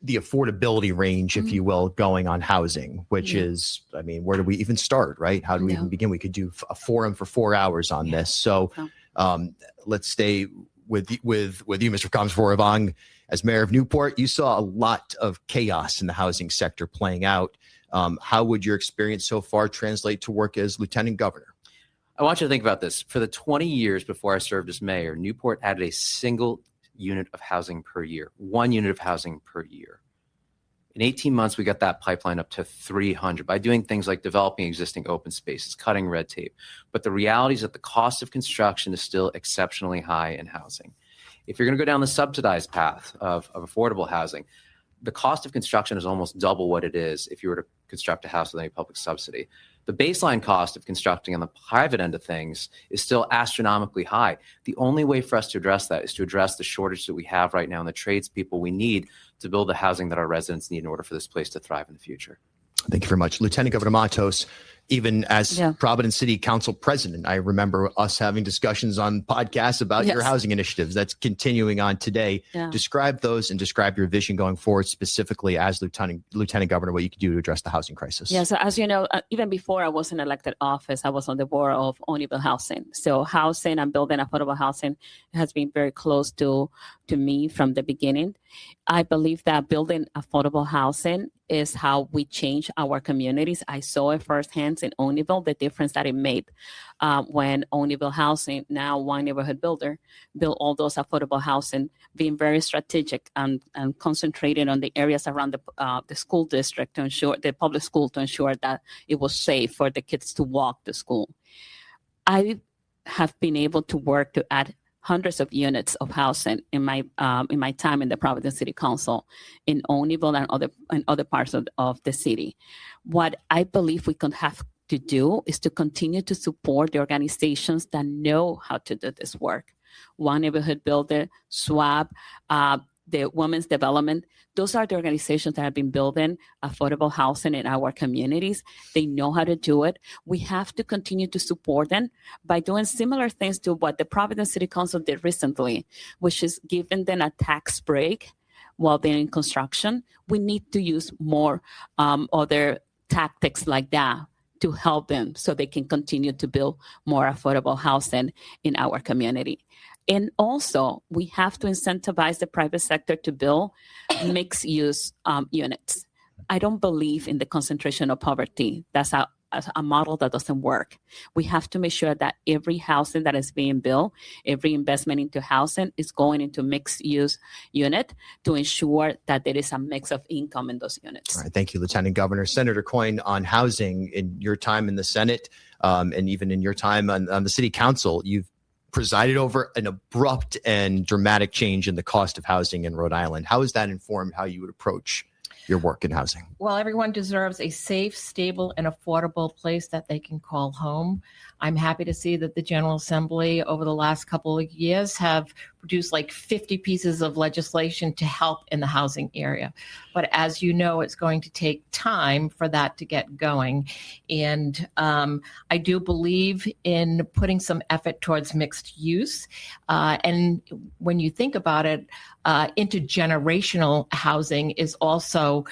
the affordability range, if you will, going on housing, which is, I mean, where do we even start, right? How do we even begin? We could do a forum for 4 hours on this. So let's stay with you, Mr. Kamsvoravong. As mayor of Newport, you saw a lot of chaos in the housing sector playing out. How would your experience so far translate to work as lieutenant governor? I want you to think about this. For the 20 years before I served as mayor, Newport added a single unit of housing per year, 1 unit of housing per year. In 18 months, we got that pipeline up to 300 by doing things like developing existing open spaces, cutting red tape. But the reality is that the cost of construction is still exceptionally high in housing. If you're going to go down the subsidized path of affordable housing, the cost of construction is almost double what it is if you were to construct a house with any public subsidy. The baseline cost of constructing on the private end of things is still astronomically high. The only way for us to address that is to address the shortage that we have right now in the tradespeople we need to build the housing that our residents need in order for this place to thrive in the future. Thank you very much. Lieutenant Governor Matos, even as Providence City Council president, I remember us having discussions on podcasts about your housing initiatives. That's continuing on today. Describe those and describe your vision going forward, specifically as Lieutenant Governor, what you could do to address the housing crisis. Yeah, so as you know, even before I was in elected office, I was on the board of Onlyville Housing. So housing and building affordable housing has been very close to me from the beginning. I believe that building affordable housing is how we change our communities. I saw it firsthand in Onlyville, the difference that it made when Onlyville Housing, now One Neighborhood Builder, built all those affordable housing, being very strategic and concentrated on the areas around the school district to ensure, the public school, to ensure that it was safe for the kids to walk to school. I have been able to work to add hundreds of units of housing in my time in the Providence City Council in Onlyville and other parts of the city. What I believe we can have to do is to continue to support the organizations that know how to do this work. One Neighborhood Builder, SWAB, the Women's Development. Those are the organizations that have been building affordable housing in our communities. They know how to do it. We have to continue to support them by doing similar things to what the Providence City Council did recently, which is giving them a tax break while they're in construction. We need to use more other tactics like that to help them so they can continue to build more affordable housing in our community. And also, we have to incentivize the private sector to build mixed-use units. I don't believe in the concentration of poverty. That's a model that doesn't work. We have to make sure that every housing that is being built, every investment into housing is going into mixed-use unit to ensure that there is a mix of income in those units. All right, thank you, Lieutenant Governor. Senator Coyne, on housing, in your time in the Senate and even in your time on the City Council, you've presided over an abrupt and dramatic change in the cost of housing in Rhode Island. How has that informed how you would approach your work in housing? Well, everyone deserves a safe, stable, and affordable place that they can call home. I'm happy to see that the General Assembly over the last couple of years have produced like 50 pieces of legislation to help in the housing area. But as you know, it's going to take time for that to get going. And I do believe in putting some effort towards mixed use. And when you think about it, intergenerational housing is also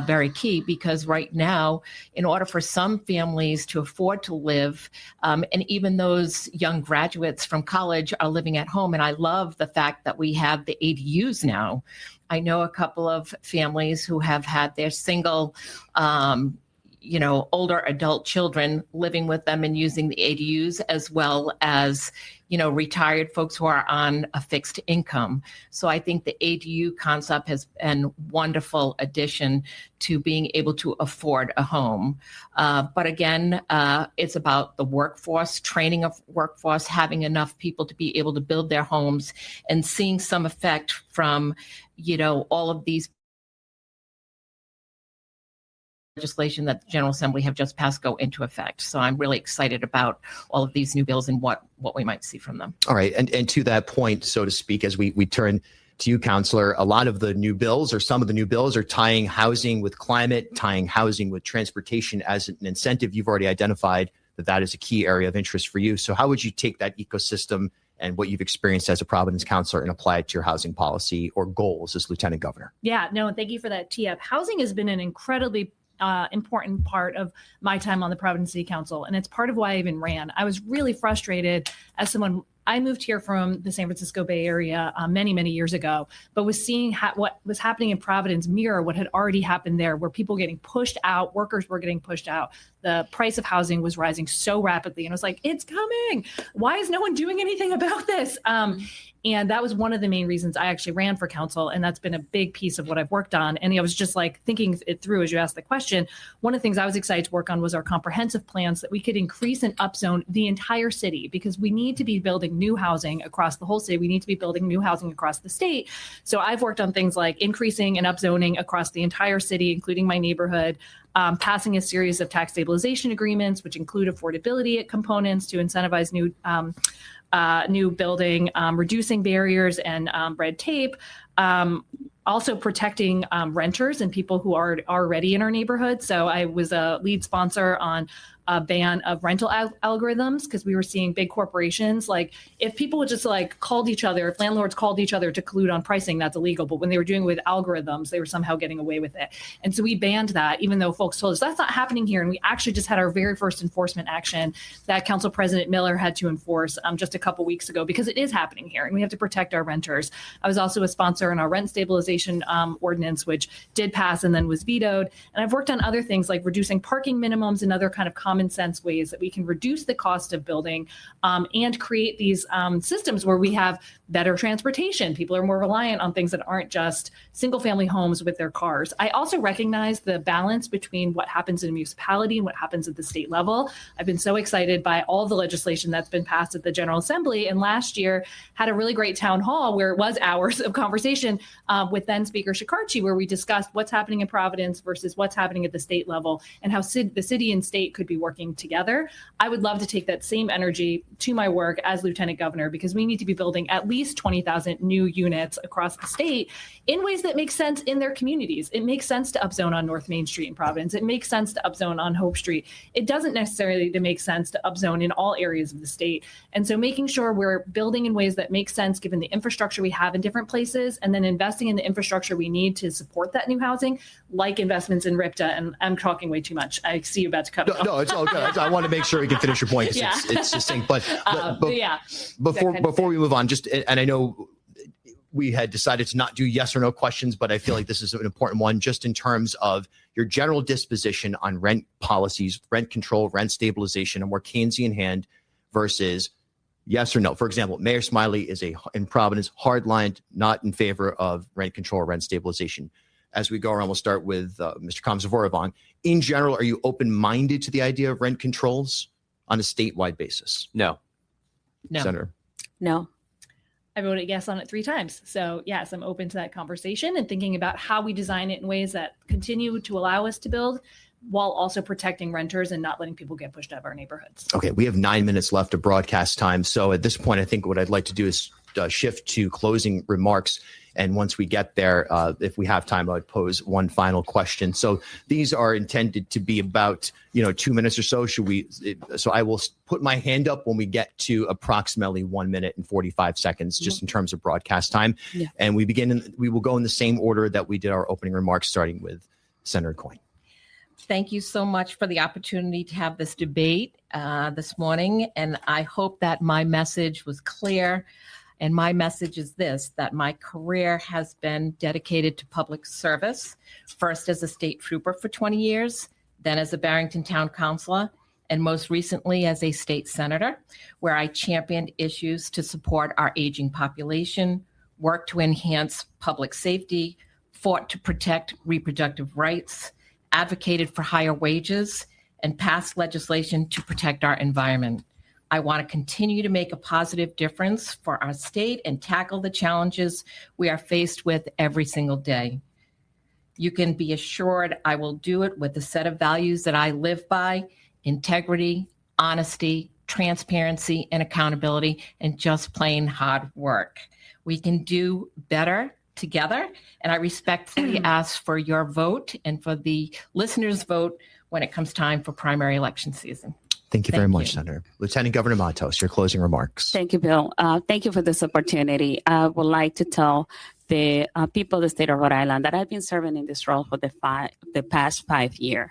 very key, because right now, in order for some families to afford to live, and even those young graduates from college are living at home. And I love the fact that we have the ADUs now. I know a couple of families who have had their single, older adult children living with them and using the ADUs, as well as, retired folks who are on a fixed income. So I think the ADU concept has been a wonderful addition to being able to afford a home. But again, it's about the workforce, training of workforce, having enough people to be able to build their homes, and seeing some effect from, all of these legislation that the General Assembly have just passed go into effect. So I'm really excited about all of these new bills and what we might see from them. All right. And to that point, so to speak, as we turn to you, Counselor, a lot of the new bills, or some of the new bills, are tying housing with climate, tying housing with transportation as an incentive. You've already identified that is a key area of interest for you. So how would you take that ecosystem and what you've experienced as a Providence councilor and apply it to your housing policy or goals as Lieutenant Governor. Yeah, no, thank you for that tee up. Housing has been an incredibly important part of my time on the Providence City Council, and it's part of why I even ran. I was really frustrated as someone. I moved here from the San Francisco Bay Area many, many years ago, but was seeing what was happening in Providence mirror what had already happened there, where people were getting pushed out, workers were getting pushed out. The price of housing was rising so rapidly. And I was like, it's coming. Why is no one doing anything about this? And that was one of the main reasons I actually ran for council. And that's been a big piece of what I've worked on. And I was just like thinking it through as you asked the question. One of the things I was excited to work on was our comprehensive plans that we could increase and upzone the entire city, because we need to be building new housing across the whole city. We need to be building new housing across the state. So I've worked on things like increasing and upzoning across the entire city, including my neighborhood, passing a series of tax stabilization agreements, which include affordability components to incentivize new building, reducing barriers and red tape, also protecting renters and people who are already in our neighborhood. So I was a lead sponsor on a ban of rental algorithms, because we were seeing big corporations, like if people would just like if landlords called each other to collude on pricing, that's illegal. But when they were doing it with algorithms, they were somehow getting away with it. And so we banned that, even though folks told us that's not happening here. And we actually just had our very first enforcement action that Council President Miller had to enforce just a couple weeks ago, because it is happening here and we have to protect our renters. I was also a sponsor in our rent stabilization ordinance, which did pass and then was vetoed. And I've worked on other things like reducing parking minimums and other kind of common sense ways that we can reduce the cost of building and create these systems where we have better transportation. People are more reliant on things that aren't just single family homes with their cars. I also recognize the balance between what happens in a municipality and what happens at the state level. I've been so excited by all the legislation that's been passed at the General Assembly, and last year had a really great town hall where it was hours of conversation with then Speaker Shikarchi, where we discussed what's happening in Providence versus what's happening at the state level and how the city and state could be working together. I would love to take that same energy to my work as Lieutenant Governor, because we need to be building at least 20,000 new units across the state in ways that make sense in their communities. It makes sense to upzone on North Main Street in Providence. It makes sense to upzone on Hope Street. It doesn't necessarily make sense to upzone in all areas of the state. And so making sure we're building in ways that make sense given the infrastructure we have in different places, and then investing in the infrastructure we need to support that new housing, like investments in RIPTA. And I'm talking way too much. I see you about to cut me off. No, it's all good. I want to make sure we can finish your point. Yeah. It's succinct. But yeah. Before we move on, and I know we had decided to not do yes or no questions, but I feel like this is an important one, just in terms of your general disposition on rent policies, rent control, rent stabilization, a more Keynesian hand versus yes or no. For example, Mayor Smiley is in Providence, hardlined, not in favor of rent control or rent stabilization. As we go around, we'll start with Mr. Komzavorov. In general, are you open-minded to the idea of rent controls on a statewide basis? No. Senator? No. I voted yes on it 3 times. So yes, I'm open to that conversation and thinking about how we design it in ways that continue to allow us to build while also protecting renters and not letting people get pushed out of our neighborhoods. Okay, we have 9 minutes left of broadcast time. So at this point, I think what I'd like to do is shift to closing remarks. And once we get there, if we have time, I would pose one final question. So these are intended to be about 2 minutes or so. So I will put my hand up when we get to approximately 1 minute and 45 seconds, just in terms of broadcast time. Yeah. And we will go in the same order that we did our opening remarks, starting with Senator Coyne. Thank you so much for the opportunity to have this debate this morning. And I hope that my message was clear. And my message is this, that my career has been dedicated to public service, first as a state trooper for 20 years, then as a Barrington Town Councilor, and most recently as a state senator, where I championed issues to support our aging population, worked to enhance public safety, fought to protect reproductive rights, advocated for higher wages, and passed legislation to protect our environment. I want to continue to make a positive difference for our state and tackle the challenges we are faced with every single day. You can be assured I will do it with a set of values that I live by: integrity, honesty, transparency, and accountability, and just plain hard work. We can do better together, and I respectfully ask for your vote and for the listeners' vote when it comes time for primary election season. Thank you very Thank much, you. Senator. Lieutenant Governor Matos, your closing remarks. Thank you, Bill. Thank you for this opportunity. I would like to tell the people of the state of Rhode Island that I've been serving in this role for the past 5 years.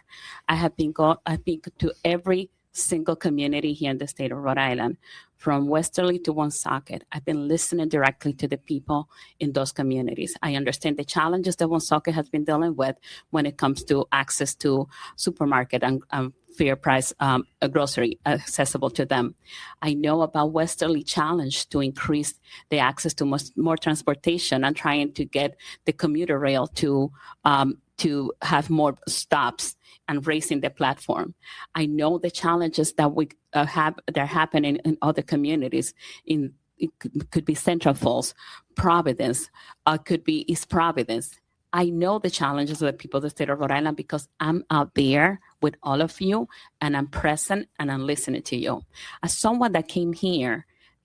I have been to every single community here in the state of Rhode Island, from Westerly to Woonsocket. I've been listening directly to the people in those communities. I understand the challenges that Woonsocket has been dealing with when it comes to access to supermarket and fair price grocery accessible to them. I know about Westerly challenge to increase the access to more transportation and trying to get the commuter rail to have more stops and raising the platform. I know the challenges that we have that are happening in other communities. It could be Central Falls, Providence, could be East Providence. I know the challenges of the people of the state of Rhode Island because I'm out there with all of you and I'm present and I'm listening to you. As someone that came here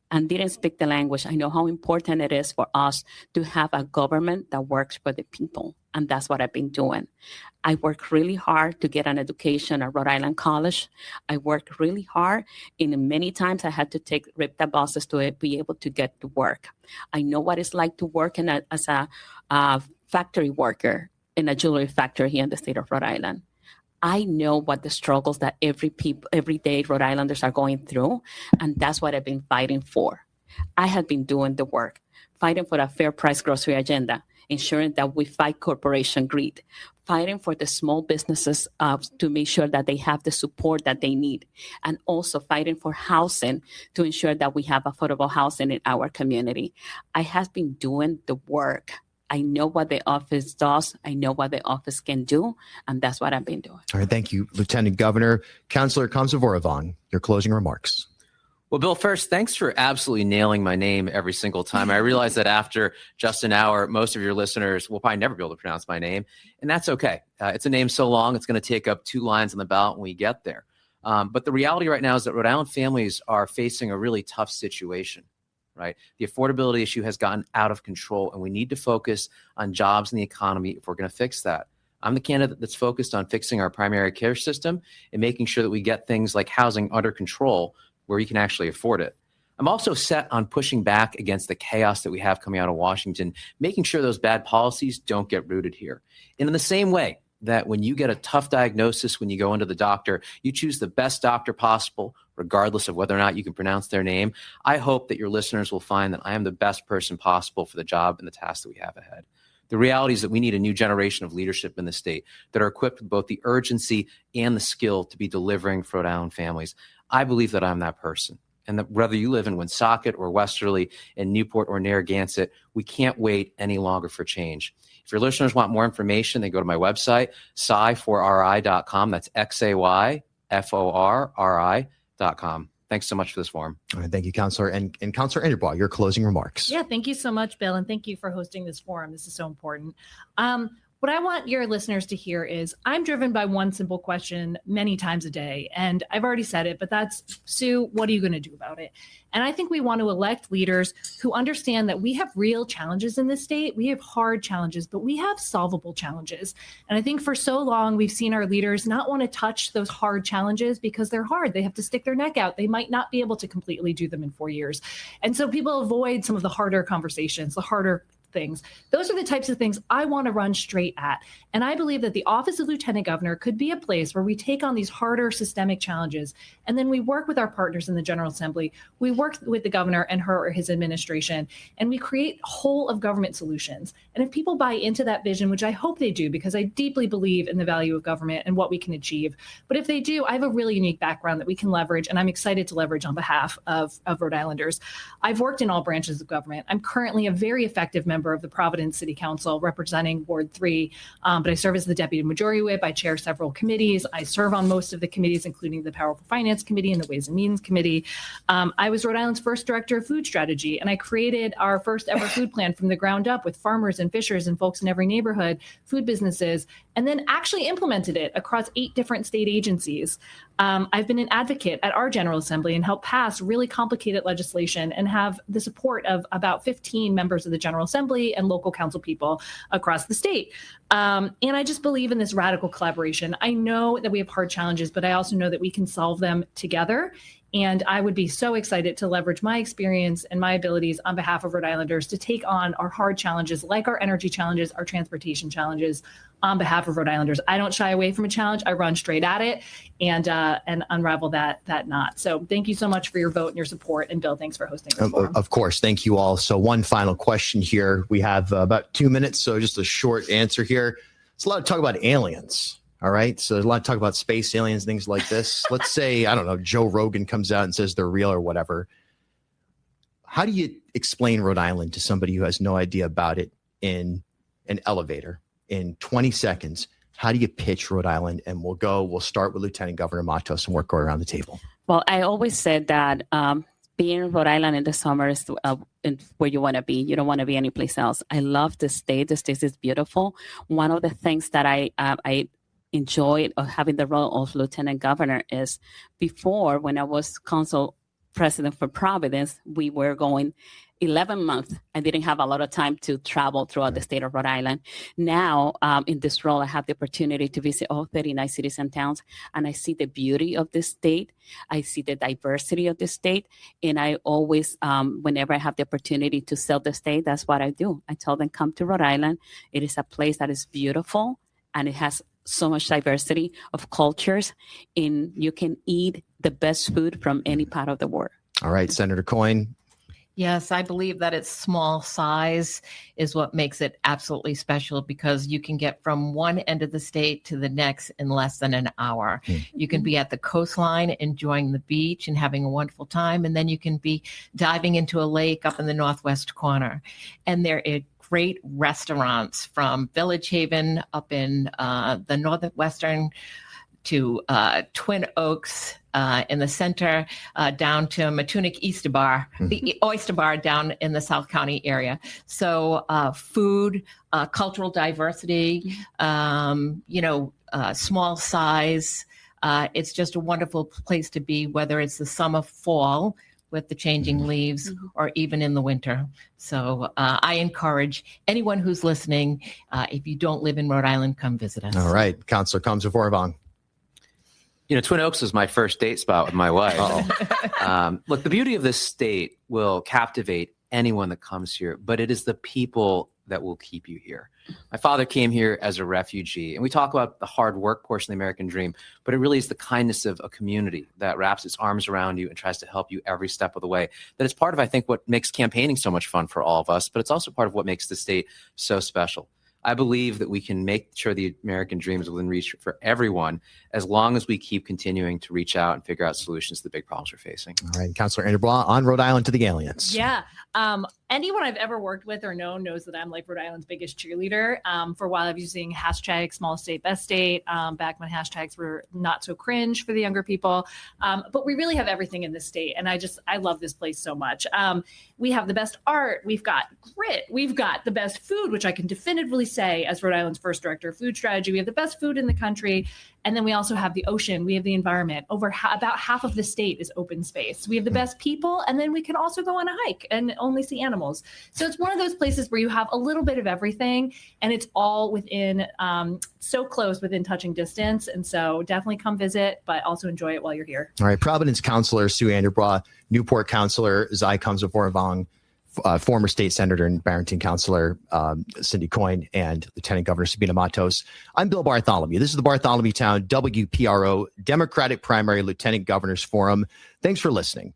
and didn't speak the language, I know how important it is for us to have a government that works for the people. And that's what I've been doing. I worked really hard to get an education at Rhode Island College. I worked really hard. And many times I had to take RIPTA buses to be able to get to work. I know what it's like to work as a factory worker in a jewelry factory here in the state of Rhode Island. I know what the struggles that everyday Rhode Islanders are going through, and that's what I've been fighting for. I have been doing the work, fighting for a fair price grocery agenda, ensuring that we fight corporation greed, fighting for the small businesses to make sure that they have the support that they need, and also fighting for housing to ensure that we have affordable housing in our community. I have been doing the work. I know what the office does. I know what the office can do, and that's what I've been doing. All right, thank you, Lieutenant Governor. Councilor Conservative, your closing remarks. Well, Bill, first, thanks for absolutely nailing my name every single time. I realize that after just an hour, most of your listeners will probably never be able to pronounce my name, and that's okay. It's a name so long, it's going to take up 2 lines on the ballot when we get there. But the reality right now is that Rhode Island families are facing a really tough situation, right? The affordability issue has gotten out of control, and we need to focus on jobs and the economy if we're going to fix that. I'm the candidate that's focused on fixing our primary care system and making sure that we get things like housing under control where you can actually afford it. I'm also set on pushing back against the chaos that we have coming out of Washington, making sure those bad policies don't get rooted here. And in the same way that when you get a tough diagnosis, when you go into the doctor, you choose the best doctor possible, regardless of whether or not you can pronounce their name. I hope that your listeners will find that I am the best person possible for the job and the task that we have ahead. The reality is that we need a new generation of leadership in the state that are equipped with both the urgency and the skill to be delivering for Rhode Island families. I believe that I'm that person. And that whether you live in Woonsocket or Westerly, in Newport or Narragansett, we can't wait any longer for change. If your listeners want more information, they go to my website, xay4ri.com. That's xayforri.com. Thanks so much for this forum. All right, thank you, Councilor. And Councilor AnderBois, your closing remarks. Yeah, thank you so much, Bill, and thank you for hosting this forum. This is so important. What I want your listeners to hear is I'm driven by one simple question many times a day. And I've already said it, but that's, Sue, what are you going to do about it? And I think we want to elect leaders who understand that we have real challenges in this state. We have hard challenges, but we have solvable challenges. And I think for so long, we've seen our leaders not want to touch those hard challenges because they're hard. They have to stick their neck out. They might not be able to completely do them in 4 years. And so people avoid some of the harder conversations, the harder things. Those are the types of things I want to run straight at. And I believe that the office of Lieutenant Governor could be a place where we take on these harder systemic challenges. And then we work with our partners in the General Assembly. We work with the governor and her or his administration, and we create whole of government solutions. And if people buy into that vision, which I hope they do, because I deeply believe in the value of government and what we can achieve. But if they do, I have a really unique background that we can leverage, and I'm excited to leverage on behalf of Rhode Islanders. I've worked in all branches of government. I'm currently a very effective member of the Providence City Council representing Ward 3, but I serve as the Deputy Majority Whip. I chair several committees. I serve on most of the committees, including the Powerful Finance Committee and the Ways and Means Committee. I was Rhode Island's first Director of Food Strategy, and I created our first ever food plan from the ground up with farmers and fishers and folks in every neighborhood, food businesses, and then actually implemented it across 8 different state agencies. I've been an advocate at our General Assembly and helped pass really complicated legislation and have the support of about 15 members of the General Assembly and local council people across the state. And I just believe in this radical collaboration. I know that we have hard challenges, but I also know that we can solve them together. And I would be so excited to leverage my experience and my abilities on behalf of Rhode Islanders to take on our hard challenges, like our energy challenges, our transportation challenges, on behalf of Rhode Islanders. I don't shy away from a challenge. I run straight at it and unravel that knot. So thank you so much for your vote and your support. And Bill, thanks for hosting this forum. Of course. Thank you all. So one final question here. We have about 2 minutes. So just a short answer here. It's a lot of talk about aliens. All right. So there's a lot of talk about space aliens, things like this. Let's say, I don't know, Joe Rogan comes out and says they're real or whatever. How do you explain Rhode Island to somebody who has no idea about it in an elevator? In 20 seconds, how do you pitch Rhode Island? And we'll start with Lieutenant Governor Matos and work around the table. Well, I always said that being in Rhode Island in the summer is where you want to be. You don't want to be anyplace else. I love the state. The state is beautiful. One of the things that I enjoyed of having the role of Lieutenant Governor is before, when I was council president for Providence, we were going 11 months. I didn't have a lot of time to travel throughout the state of Rhode Island. Now, in this role, I have the opportunity to visit all 39 cities and towns, and I see the beauty of this state. I see the diversity of the state, and I always, whenever I have the opportunity to sell the state, that's what I do. I tell them, come to Rhode Island. It is a place that is beautiful, and it has so much diversity of cultures, and you can eat the best food from any part of the world. All right, Senator Coyne. Yes, I believe that its small size is what makes it absolutely special, because you can get from one end of the state to the next in less than an hour. You can be at the coastline enjoying the beach and having a wonderful time, and then you can be diving into a lake up in the northwest corner. And there are great restaurants from Village Haven up in the northwestern to Twin Oaks in the center, down to Matunic Oyster Bar, the Oyster Bar down in the South County area. So food, cultural diversity, small size. It's just a wonderful place to be, whether it's the summer, fall, with the changing leaves, or even in the winter. So I encourage anyone who's listening, if you don't live in Rhode Island, come visit us. All right. Councilor Combs-Vorvong. Twin Oaks was my first date spot with my wife. Look, the beauty of this state will captivate anyone that comes here, but it is the people that will keep you here. My father came here as a refugee, and we talk about the hard work portion of the American dream, but it really is the kindness of a community that wraps its arms around you and tries to help you every step of the way. That is part of, I think, what makes campaigning so much fun for all of us, but it's also part of what makes the state so special. I believe that we can make sure the American dream is within reach for everyone, as long as we keep continuing to reach out and figure out solutions to the big problems we're facing. All right, Councilor AnderBois, on Rhode Island to the aliens. Yeah. Anyone I've ever worked with or known knows that I'm like Rhode Island's biggest cheerleader. For a while, I was using hashtag small state, best state, back when hashtags were not so cringe for the younger people. But we really have everything in this state. And I love this place so much. We have the best art. We've got grit. We've got the best food, which I can definitively say as Rhode Island's first director of food strategy. We have the best food in the country. And then we also have the ocean. We have the environment. About half of the state is open space. We have the best people. And then we can also go on a hike and only see animals. So it's one of those places where you have a little bit of everything, and it's all within so close within touching distance. And so definitely come visit, but also enjoy it while you're here. All right. Providence Councilor Sue AnderBois, Newport Councilor Zai Combs-Vorvong, former state senator and Barrington Councilor Cindy Coyne, and Lieutenant Governor Sabina Matos. I'm Bill Bartholomew. This is the Bartholomew Town WPRO Democratic Primary Lieutenant Governors Forum. Thanks for listening.